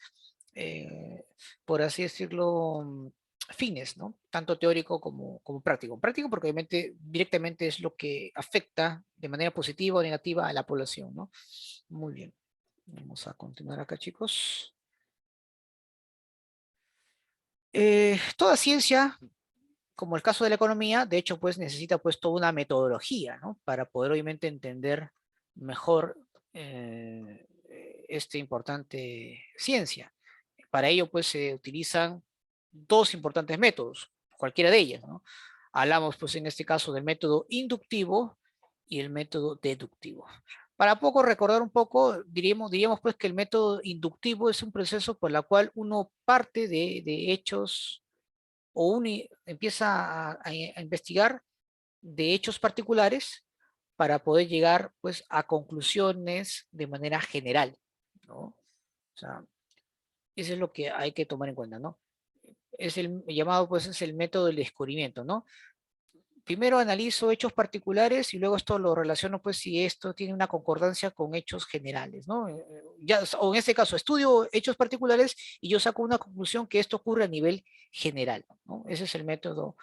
eh, por así decirlo, fines, ¿no? Tanto teórico como práctico. Práctico porque obviamente directamente es lo que afecta de manera positiva o negativa a la población, ¿no? Muy bien. Vamos a continuar acá, chicos. Toda ciencia, como el caso de la economía, de hecho, pues necesita pues toda una metodología, ¿no? Para poder obviamente entender mejor esta importante ciencia. Para ello, pues se utilizan dos importantes métodos, cualquiera de ellas, ¿no? Hablamos, pues en este caso, del método inductivo y el método deductivo. Para poco recordar un poco, diríamos pues que el método inductivo es un proceso por el cual uno parte de hechos o uno empieza a investigar de hechos particulares para poder llegar pues a conclusiones de manera general, ¿no? O sea, eso es lo que hay que tomar en cuenta, ¿no? Es el llamado pues es el método del descubrimiento, ¿no? Primero analizo hechos particulares y luego esto lo relaciono pues si esto tiene una concordancia con hechos generales, ¿no? Ya, o en este caso estudio hechos particulares y yo saco una conclusión que esto ocurre a nivel general, ¿no? Ese es el método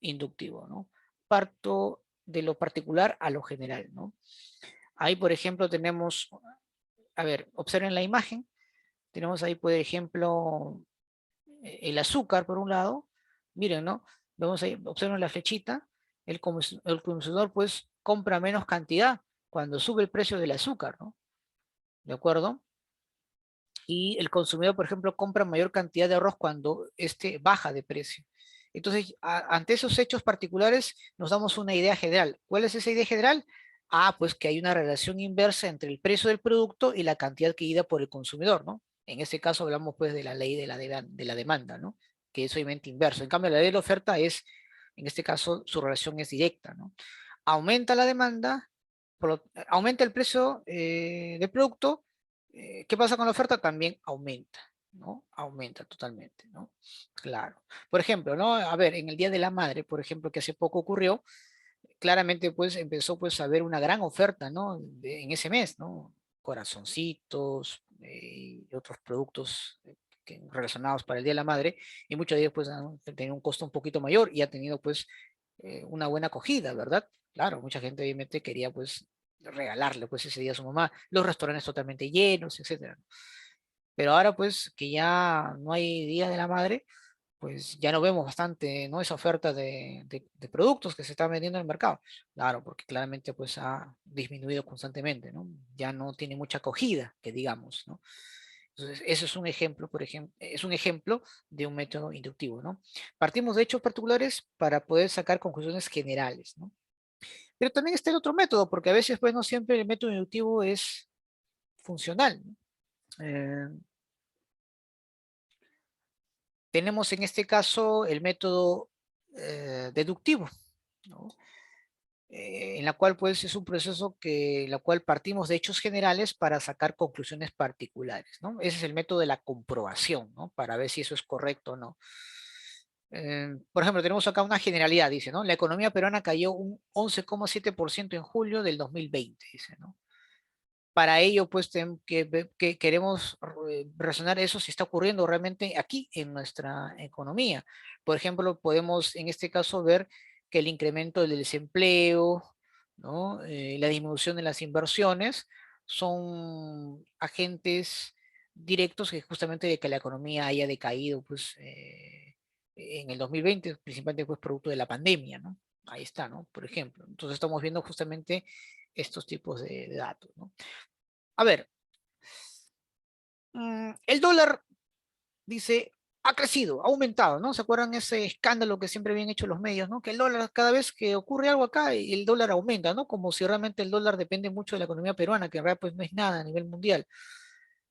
inductivo, ¿no? Parto de lo particular a lo general, ¿no? Ahí, por ejemplo, tenemos, a ver, observen la imagen, tenemos ahí, por ejemplo, el azúcar por un lado, miren, ¿no? Vemos ahí, observen la flechita, el consumidor pues compra menos cantidad cuando sube el precio del azúcar, ¿no? ¿De acuerdo? Y el consumidor, por ejemplo, compra mayor cantidad de arroz cuando este baja de precio. Entonces, ante esos hechos particulares, nos damos una idea general. ¿Cuál es esa idea general? Ah, pues que hay una relación inversa entre el precio del producto y la cantidad que ida por el consumidor, ¿no? En este caso hablamos pues de la ley de la demanda, ¿no? Que es obviamente inverso. En cambio, la ley de la oferta es, en este caso, su relación es directa, ¿no? Aumenta la demanda, aumenta el precio del producto. ¿Qué pasa con la oferta? También aumenta, ¿no? Aumenta totalmente, ¿no? Claro. Por ejemplo, ¿no? A ver, en el Día de la Madre, por ejemplo, que hace poco ocurrió, claramente pues empezó pues a haber una gran oferta, ¿no? En ese mes, ¿no? Corazoncitos y otros productos relacionados para el Día de la Madre, y muchos de ellos pues han tenido un costo un poquito mayor y ha tenido pues una buena acogida, ¿verdad? Claro, mucha gente obviamente quería pues regalarle pues ese día a su mamá, los restaurantes totalmente llenos, etcétera. Pero ahora pues que ya no hay Día de la Madre, pues ya no vemos bastante, ¿no? Esa oferta de productos que se están vendiendo en el mercado. Claro, porque claramente pues ha disminuido constantemente, ¿no? Ya no tiene mucha acogida, que digamos, ¿no? Entonces, eso es un ejemplo, por ejemplo, es un ejemplo de un método inductivo, ¿no? Partimos de hechos particulares para poder sacar conclusiones generales, ¿no? Pero también está el otro método, porque a veces, pues, no siempre el método inductivo es funcional, ¿no? Tenemos en este caso el método deductivo, ¿no? En la cual pues es un proceso la cual partimos de hechos generales para sacar conclusiones particulares, ¿no? Ese es el método de la comprobación, ¿no? Para ver si eso es correcto o no. Por ejemplo, tenemos acá una generalidad, dice, ¿no? La economía peruana cayó un 11,7% en julio del 2020, dice, ¿no? Para ello, pues, que queremos razonar eso si está ocurriendo realmente aquí en nuestra economía. Por ejemplo, podemos en este caso ver que el incremento del desempleo, ¿no? La disminución de las inversiones son agentes directos que justamente de que la economía haya decaído, pues, en el 2020, principalmente pues producto de la pandemia, ¿no? Ahí está, ¿no? Por ejemplo. Entonces estamos viendo justamente estos tipos de datos, ¿no? A ver, el dólar, dice, ha crecido, ha aumentado, ¿no? ¿Se acuerdan ese escándalo que siempre habían hecho los medios, ¿no? Que el dólar, cada vez que ocurre algo acá, el dólar aumenta, ¿no? Como si realmente el dólar depende mucho de la economía peruana, que en realidad pues no es nada a nivel mundial.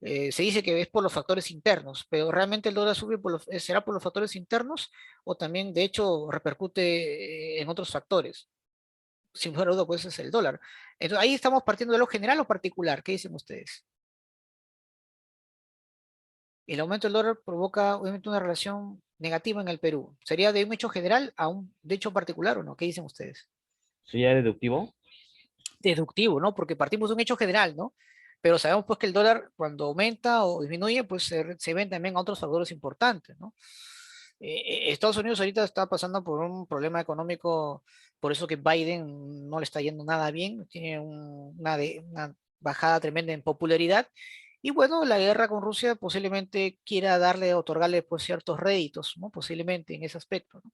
Se dice que es por los factores internos, pero realmente el dólar sube será por los factores internos o también, de hecho, repercute en otros factores. Sin lugar a duda, pues es el dólar. Entonces, ahí estamos partiendo de lo general o particular. ¿Qué dicen ustedes? El aumento del dólar provoca obviamente una relación negativa en el Perú. ¿Sería de un hecho general a un de hecho particular o no? ¿Qué dicen ustedes? ¿Sería deductivo? Deductivo, ¿no? Porque partimos de un hecho general, ¿no? Pero sabemos pues que el dólar cuando aumenta o disminuye, pues se ven también a otros factores importantes, ¿no? Estados Unidos ahorita está pasando por un problema económico, por eso que Biden no le está yendo nada bien, tiene una bajada tremenda en popularidad. Y bueno, la guerra con Rusia posiblemente quiera darle, otorgarle pues ciertos réditos, ¿no? Posiblemente en ese aspecto, ¿no?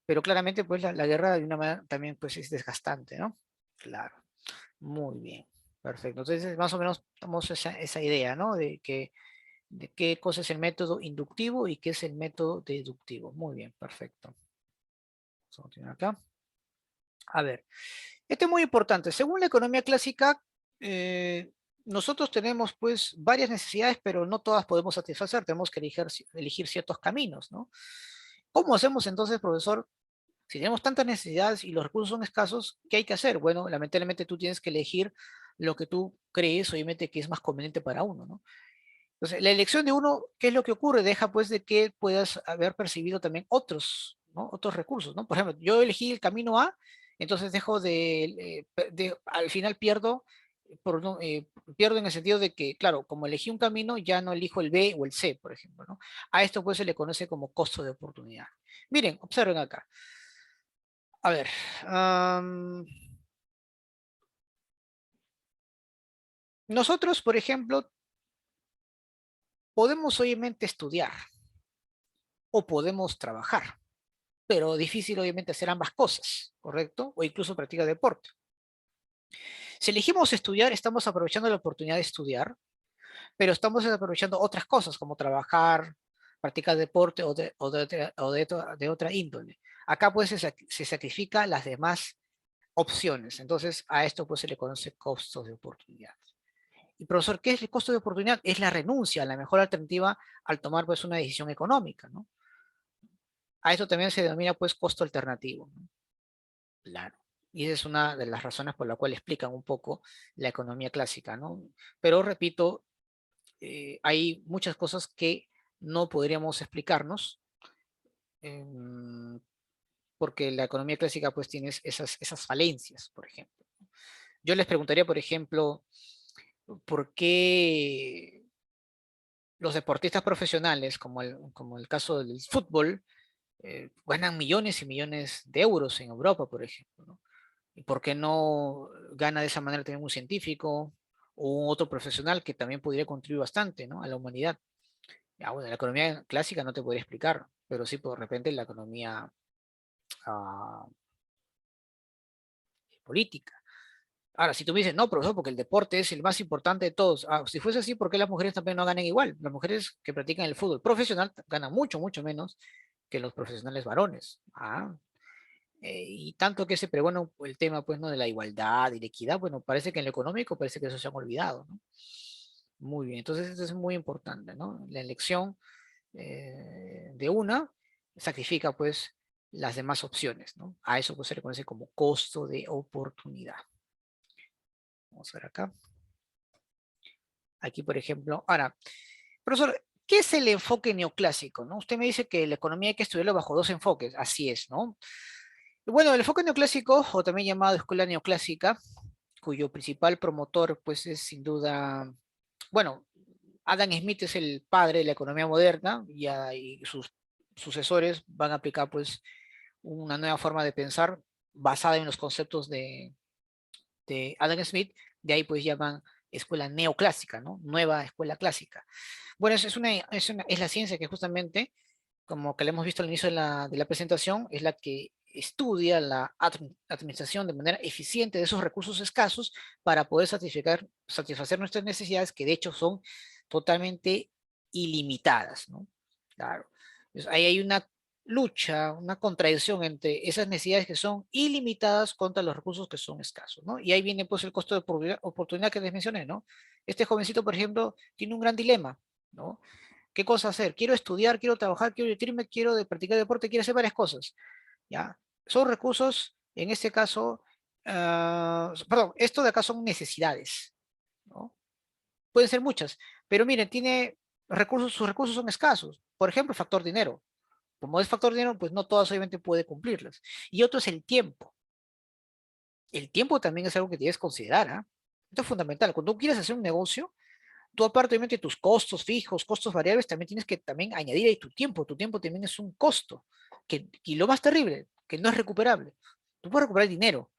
Pero claramente pues la guerra de una manera también pues es desgastante, ¿no? Claro. Muy bien, perfecto. Entonces, más o menos tenemos esa idea, ¿no? De qué cosa es el método inductivo y qué es el método deductivo. Muy bien, perfecto. Vamos a continuar acá. A ver, esto es muy importante. Según la economía clásica, nosotros tenemos pues varias necesidades, pero no todas podemos satisfacer. Tenemos que elegir ciertos caminos, ¿no? ¿Cómo hacemos entonces, profesor? Si tenemos tantas necesidades y los recursos son escasos, ¿qué hay que hacer? Bueno, lamentablemente tú tienes que elegir lo que tú crees, obviamente, que es más conveniente para uno, ¿no? Entonces, la elección de uno, ¿qué es lo que ocurre? Deja pues de que puedas haber percibido también otros, ¿no? Otros recursos, ¿no? Por ejemplo, yo elegí el camino A, entonces dejo al final pierdo, pierdo en el sentido de que, claro, como elegí un camino, ya no elijo el B o el C, por ejemplo, ¿no? A esto pues se le conoce como costo de oportunidad. Miren, observen acá. A ver, nosotros, por ejemplo, podemos obviamente estudiar o podemos trabajar, pero difícil obviamente hacer ambas cosas, ¿correcto? O incluso practicar deporte. Si elegimos estudiar, estamos aprovechando la oportunidad de estudiar, pero estamos aprovechando otras cosas como trabajar, practicar deporte de otra índole. Acá pues se sacrifica las demás opciones. Entonces a esto pues se le conoce costos de oportunidad. Y profesor, ¿qué es el costo de oportunidad? Es la renuncia a la mejor alternativa al tomar pues una decisión económica, ¿no? A esto también se denomina pues costo alternativo, ¿no? Claro. Y esa es una de las razones por la cual explican un poco la economía clásica, ¿no? Pero repito, hay muchas cosas que no podríamos explicarnos em, porque la economía clásica pues tiene esas falencias, por ejemplo. Yo les preguntaría, por ejemplo, ¿por qué los deportistas profesionales, como el caso del fútbol, ganan millones y millones de euros en Europa, por ejemplo, ¿no? ¿Y por qué no gana de esa manera también un científico o un otro profesional que también podría contribuir bastante, ¿no? A la humanidad? Ya, bueno, la economía clásica no te podría explicar, pero sí, por repente, la economía ah, política. Ahora, si tú me dices, no, profesor, porque el deporte es el más importante de todos. Ah, si fuese así, ¿por qué las mujeres también no ganan igual? Las mujeres que practican el fútbol profesional ganan mucho, mucho menos que los profesionales varones. Y tanto que se pregona el tema, pues, ¿no? De la igualdad y la equidad, bueno, parece que en lo económico parece que eso se han olvidado, ¿no? Muy bien, entonces esto es muy importante, ¿no? La elección de una sacrifica, pues, las demás opciones, ¿no? A eso pues, se le conoce como costo de oportunidad. Vamos a ver acá. Aquí, por ejemplo, ahora, profesor, ¿qué es el enfoque neoclásico, no? Usted me dice que la economía hay que estudiarlo bajo dos enfoques, así es, ¿no? Bueno, el enfoque neoclásico, o también llamado escuela neoclásica, cuyo principal promotor, pues, es sin duda, bueno, Adam Smith es el padre de la economía moderna y sus sucesores van a aplicar, pues, una nueva forma de pensar basada en los conceptos de Adam Smith, de ahí pues llaman escuela neoclásica, ¿no? Nueva escuela clásica. Bueno, es la ciencia que justamente, como que le hemos visto al inicio de la presentación, es la que estudia la administración de manera eficiente de esos recursos escasos para poder satisfacer nuestras necesidades, que de hecho son totalmente ilimitadas, ¿no? Claro. Entonces, ahí hay una lucha, una contradicción entre esas necesidades que son ilimitadas contra los recursos que son escasos, ¿no? Y ahí viene pues el costo de oportunidad que les mencioné, ¿no? Este jovencito, por ejemplo, tiene un gran dilema, ¿no? ¿Qué cosa hacer? Quiero estudiar, quiero trabajar, quiero divertirme, practicar deporte, quiero hacer varias cosas, ¿ya? Son recursos, en este caso, perdón, esto de acá son necesidades, ¿no? Pueden ser muchas, pero miren, tiene sus recursos son escasos. Por ejemplo, el factor dinero. Como es factor dinero, pues no todas obviamente puede cumplirlas. Y otro es el tiempo. El tiempo también es algo que debes considerar, ¿ah? Esto es fundamental. Cuando tú quieres hacer un negocio, tú aparte obviamente de tus costos fijos, costos variables, también tienes que también añadir ahí tu tiempo. Tu tiempo también es un costo. Y lo más terrible, que no es recuperable. Tú puedes recuperar dinero,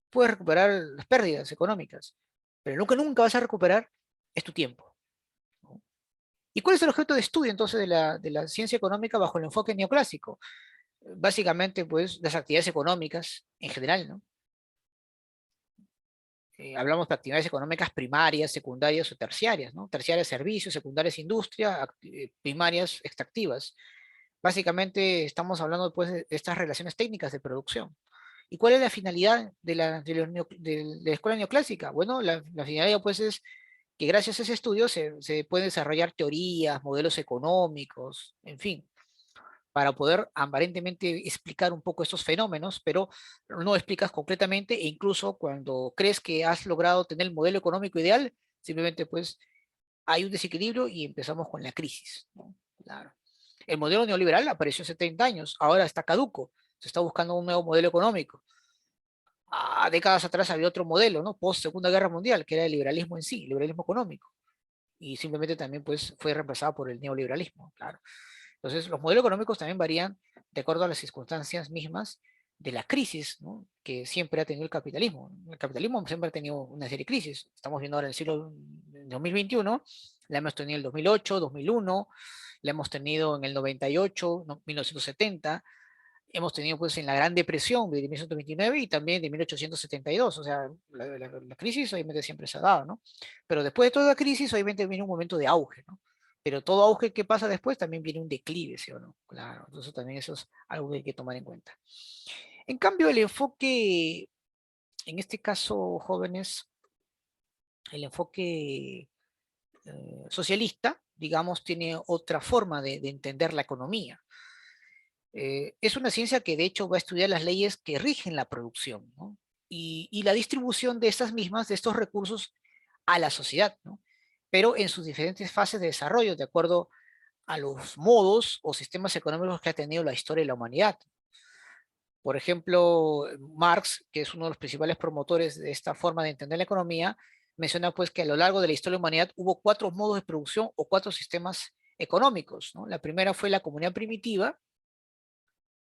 puedes recuperar las pérdidas económicas, pero lo que nunca vas a recuperar es tu tiempo, ¿no? ¿Y cuál es el objeto de estudio entonces de la ciencia económica bajo el enfoque neoclásico? Básicamente, pues, las actividades económicas en general, ¿no? Hablamos de actividades económicas primarias, secundarias o terciarias, ¿no? Terciarias servicios, secundarias industria, primarias extractivas. Básicamente estamos hablando pues de estas relaciones técnicas de producción. ¿Y cuál es la finalidad de la escuela neoclásica? Bueno, la finalidad pues es que gracias a ese estudio se pueden desarrollar teorías, modelos económicos, en fin, para poder aparentemente explicar un poco estos fenómenos, pero no explicas completamente e incluso cuando crees que has logrado tener el modelo económico ideal, simplemente pues hay un desequilibrio y empezamos con la crisis, ¿no? Claro. El modelo neoliberal apareció hace 30 años, ahora está caduco, se está buscando un nuevo modelo económico. Décadas atrás había otro modelo, ¿no? Post Segunda Guerra Mundial, que era el liberalismo en sí, el liberalismo económico, y simplemente también pues fue reemplazado por el neoliberalismo, claro. Entonces, los modelos económicos también varían de acuerdo a las circunstancias mismas de la crisis, ¿no?, que siempre ha tenido el capitalismo. El capitalismo siempre ha tenido una serie de crisis. Estamos viendo ahora en el siglo 2021, la hemos tenido en el 2008, 2001, la hemos tenido en el 98, no, 1970, hemos tenido pues en la Gran Depresión de 1929 y también de 1872. O sea, la crisis obviamente siempre se ha dado, ¿no? Pero después de toda la crisis obviamente viene un momento de auge, ¿no? Pero todo auge que pasa después también viene un declive, ¿sí o no? Claro, entonces también eso es algo que hay que tomar en cuenta. En cambio, el enfoque, en este caso, jóvenes, el enfoque socialista, digamos, tiene otra forma de entender la economía. Es una ciencia que de hecho va a estudiar las leyes que rigen la producción, ¿no?, y la distribución de estas mismas, de estos recursos a la sociedad, ¿no?, pero en sus diferentes fases de desarrollo, de acuerdo a los modos o sistemas económicos que ha tenido la historia de la humanidad. Por ejemplo, Marx, que es uno de los principales promotores de esta forma de entender la economía, menciona pues que a lo largo de la historia de la humanidad hubo cuatro modos de producción o cuatro sistemas económicos, ¿no? La primera fue la comunidad primitiva,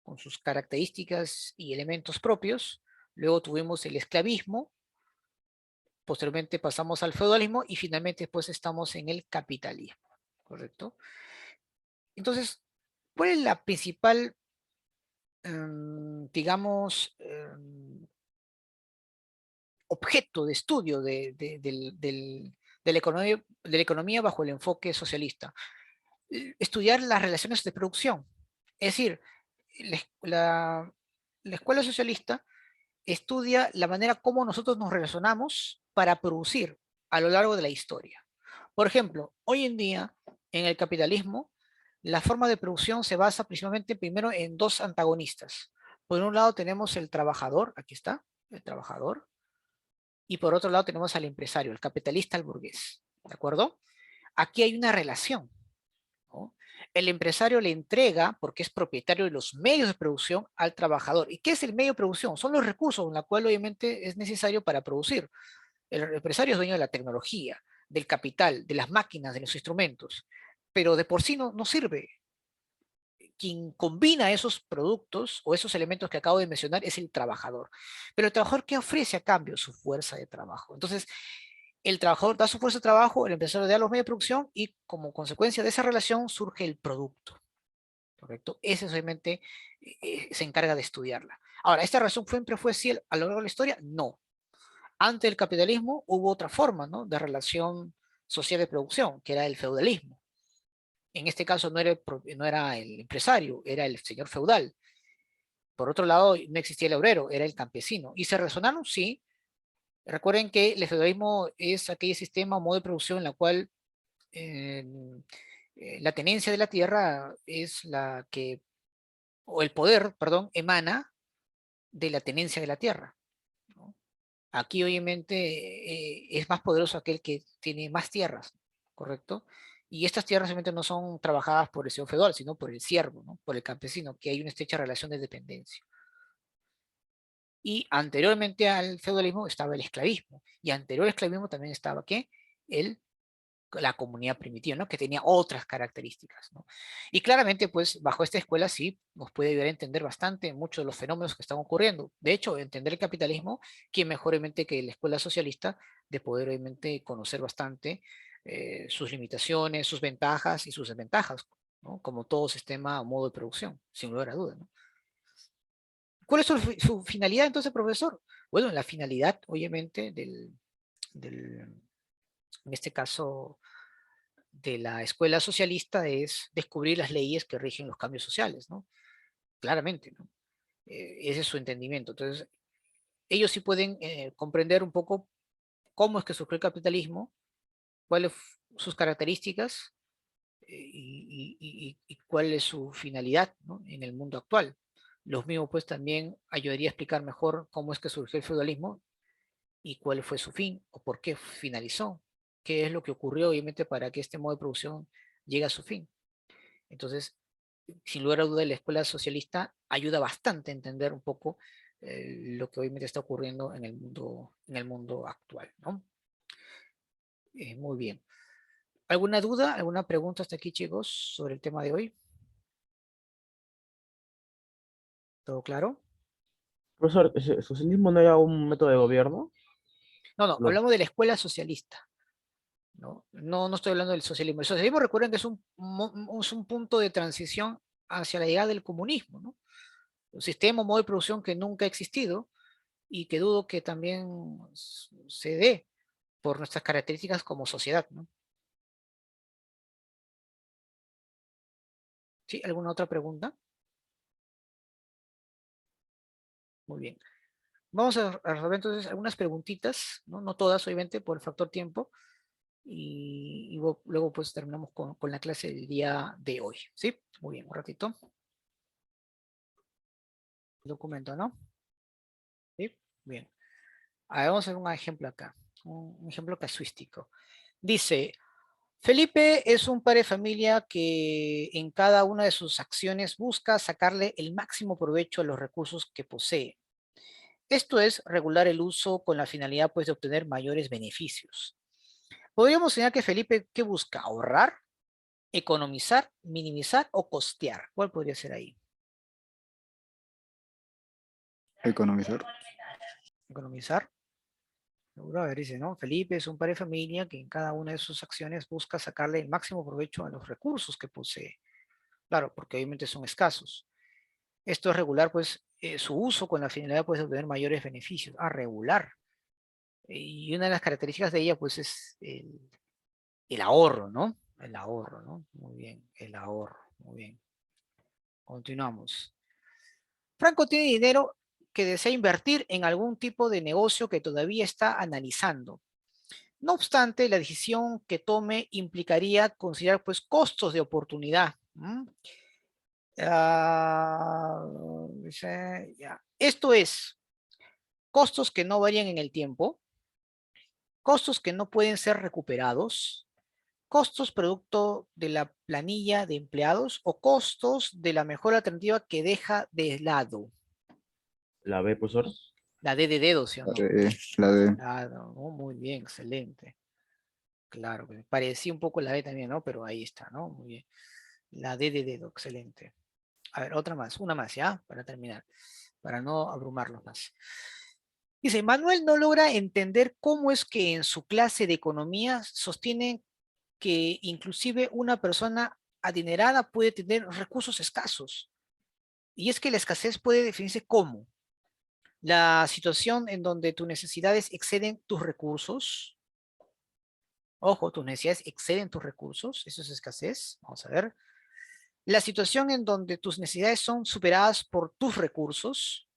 con sus características y elementos propios. Luego tuvimos el esclavismo, posteriormente pasamos al feudalismo y finalmente después estamos en el capitalismo, ¿correcto? Entonces, ¿cuál es la principal, digamos, objeto de estudio de la economía bajo el enfoque socialista? Estudiar las relaciones de producción. Es decir, la, la escuela socialista estudia la manera como nosotros nos relacionamos para producir a lo largo de la historia. Por ejemplo, hoy en día, en el capitalismo, la forma de producción se basa principalmente primero en dos antagonistas. Por un lado tenemos el trabajador, aquí está, el trabajador, y por otro lado tenemos al empresario, el capitalista, el burgués, ¿de acuerdo? Aquí hay una relación, ¿no? El empresario le entrega, porque es propietario de los medios de producción, al trabajador. ¿Y qué es el medio de producción? Son los recursos en los cuales obviamente es necesario para producir. El empresario es dueño de la tecnología, del capital, de las máquinas, de los instrumentos, pero de por sí no sirve. Quien combina esos productos o esos elementos que acabo de mencionar es el trabajador. Pero el trabajador, ¿qué ofrece a cambio? Su fuerza de trabajo. Entonces, el trabajador da su fuerza de trabajo, el empresario da los medios de producción y como consecuencia de esa relación surge el producto, ¿correcto? Ese obviamente se encarga de estudiarla. Ahora, ¿esta relación siempre fue así a lo largo de la historia? No. Antes del capitalismo hubo otra forma, ¿no?, de relación social de producción, que era el feudalismo. En este caso no era el empresario, era el señor feudal. Por otro lado, no existía el obrero, era el campesino. ¿Y se relacionaron? Sí. Recuerden que el feudalismo es aquel sistema o modo de producción en la cual eh, la tenencia de la tierra es la que, o el poder, perdón, emana de la tenencia de la tierra, ¿no? Aquí obviamente es más poderoso aquel que tiene más tierras, ¿correcto? Y estas tierras realmente no son trabajadas por el señor feudal, sino por el siervo, ¿no? Por el campesino, que hay una estrecha relación de dependencia. Y anteriormente al feudalismo estaba el esclavismo. Y anterior al esclavismo también estaba, ¿qué? La comunidad primitiva, ¿no? Que tenía otras características, ¿no? Y claramente, pues, bajo esta escuela sí nos puede ayudar a entender bastante muchos de los fenómenos que están ocurriendo. De hecho, entender el capitalismo, ¿quién mejor obviamente que la escuela socialista de poder obviamente conocer bastante sus limitaciones, sus ventajas y sus desventajas, ¿no? Como todo sistema o modo de producción, sin lugar a dudas, ¿no? ¿Cuál es su finalidad entonces, profesor? Bueno, la finalidad, obviamente, en este caso, de la escuela socialista es descubrir las leyes que rigen los cambios sociales, ¿no? Claramente, ¿no? Ese es su entendimiento. Entonces, ellos sí pueden comprender un poco cómo es que surgió el capitalismo, cuáles sus características y cuál es su finalidad, ¿no? En el mundo actual. Los mismos, pues, también ayudaría a explicar mejor cómo es que surgió el feudalismo y cuál fue su fin o por qué finalizó, qué es lo que ocurrió, obviamente, para que este modo de producción llegue a su fin. Entonces, sin lugar a duda, la escuela socialista ayuda bastante a entender un poco lo que obviamente está ocurriendo en el mundo actual, ¿no? Muy bien. ¿Alguna duda, alguna pregunta hasta aquí, chicos, sobre el tema de hoy? ¿Todo claro? Profesor, ¿el socialismo no era un método de gobierno? No, no, No. hablamos de la escuela socialista, ¿no? No, no estoy hablando del socialismo. El socialismo, recuerden que es un punto de transición hacia la llegada del comunismo, ¿no? Un sistema, modo de producción que nunca ha existido y que dudo que también se dé por nuestras características como sociedad, ¿no? ¿Sí? ¿Alguna otra pregunta? Muy bien. Vamos a resolver entonces algunas preguntitas, ¿no? No todas, obviamente, por el factor tiempo, y luego pues terminamos con la clase del día de hoy, ¿sí? Muy bien, un ratito. El documento, ¿no? ¿Sí? Bien. A ver, vamos a hacer un ejemplo acá, un ejemplo casuístico. Dice, Felipe es un padre de familia que en cada una de sus acciones busca sacarle el máximo provecho a los recursos que posee. Esto es regular el uso con la finalidad pues de obtener mayores beneficios. Podríamos señalar que Felipe, ¿qué busca? ¿Ahorrar, economizar, minimizar o costear? ¿Cuál podría ser ahí? Economizar. Economizar. Seguro, a ver, dice, ¿no? Felipe es un padre de familia que en cada una de sus acciones busca sacarle el máximo provecho a los recursos que posee. Claro, porque obviamente son escasos. Esto es regular, pues, su uso con la finalidad, pues, de obtener mayores beneficios. Ah, regular. Y una de las características de ella, pues, es el ahorro, ¿no? El ahorro, ¿no? Muy bien, el ahorro. Muy bien. Continuamos. Franco tiene dinero que desea invertir en algún tipo de negocio que todavía está analizando. No obstante, la decisión que tome implicaría considerar pues costos de oportunidad. Ah, ya. Esto es costos que no varían en el tiempo, costos que no pueden ser recuperados, costos producto de la planilla de empleados o costos de la mejor alternativa que deja de lado. La B, profesor. La D de dedo, ¿sí o no? La de Claro, ¿no? Muy bien, excelente. Claro, me parecía un poco la D también, ¿no? Pero ahí está, ¿no? Muy bien. La D de dedo, excelente. A ver, otra más, una más, ¿ya? Para terminar, para no abrumarlos más. Dice, Manuel no logra entender cómo es que en su clase de economía sostienen que inclusive una persona adinerada puede tener recursos escasos. Y es que la escasez puede definirse como la situación en donde tus necesidades exceden tus recursos. Ojo, tus necesidades exceden tus recursos, eso es escasez. Vamos a ver. La situación en donde tus necesidades son superadas por tus recursos.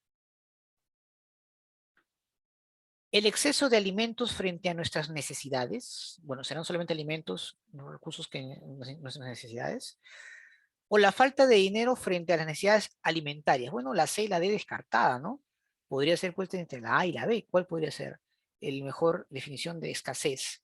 El exceso de alimentos frente a nuestras necesidades. Bueno, serán solamente alimentos, no recursos que nuestras necesidades. O la falta de dinero frente a las necesidades alimentarias. Bueno, la C y la D descartada, ¿no? Podría ser puesta entre la A y la B. ¿Cuál podría ser la mejor definición de escasez?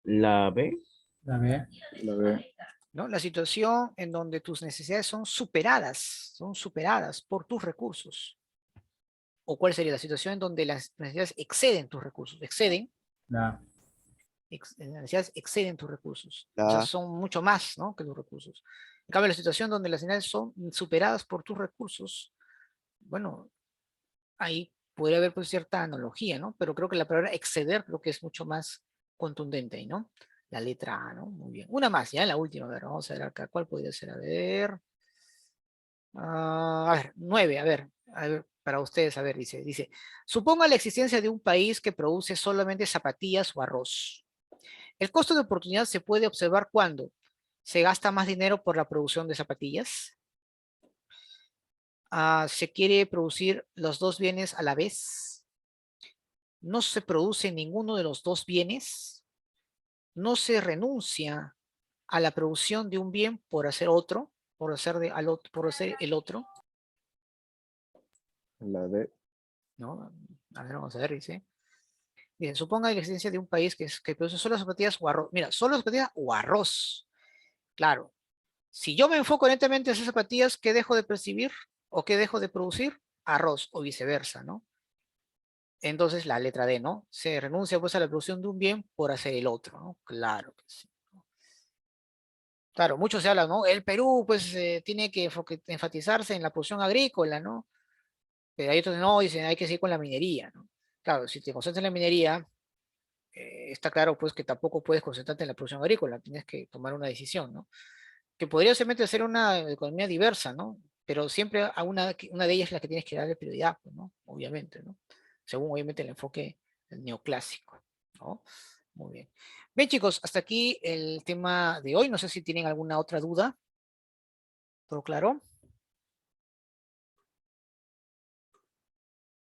La B. La B. La B. ¿No? La situación en donde tus necesidades son superadas por tus recursos. ¿O cuál sería la situación en donde las necesidades exceden tus recursos? La Las necesidades exceden tus recursos. O La sea, A. son mucho más, ¿no?, que tus recursos. En cambio, la situación donde las necesidades son superadas por tus recursos, bueno, ahí podría haber pues cierta analogía, ¿no? Pero creo que la palabra exceder creo que es mucho más contundente ahí, ¿no? La letra A, ¿no? Muy bien. Una más, ya la última, a ver, vamos a ver acá, ¿cuál podría ser? A ver, 9, a ver, para ustedes, a ver, dice, suponga la existencia de un país que produce solamente zapatillas o arroz. El costo de oportunidad se puede observar cuando se gasta más dinero por la producción de zapatillas, se quiere producir los dos bienes a la vez, no se produce ninguno de los dos bienes, no se renuncia a la producción de un bien por hacer otro, por hacer el otro, La D. ¿no? A ver, vamos a ver, dice. Bien, suponga la existencia de un país que produce solo zapatillas o arroz. Mira, solo zapatillas o arroz. Claro. Si yo me enfoco netamente en esas zapatillas, ¿qué dejo de percibir? ¿O qué dejo de producir? Arroz, o viceversa, ¿no? Entonces, la letra D, ¿no? Se renuncia pues a la producción de un bien por hacer el otro, ¿no? Claro que sí. Claro, mucho se habla, ¿no? El Perú, pues, tiene que enfatizarse en la producción agrícola, ¿no? Pero hay otros que no, dicen, hay que seguir con la minería, ¿no? Claro, si te concentras en la minería, está claro, pues, que tampoco puedes concentrarte en la producción agrícola, tienes que tomar una decisión, ¿no? Que podría simplemente ser una economía diversa, ¿no? Pero siempre a una de ellas es la que tienes que darle prioridad, pues, ¿no? Obviamente, ¿no? Según obviamente el enfoque neoclásico, ¿no? Muy bien. Bien, chicos, hasta aquí el tema de hoy. No sé si tienen alguna otra duda. ¿Todo claro?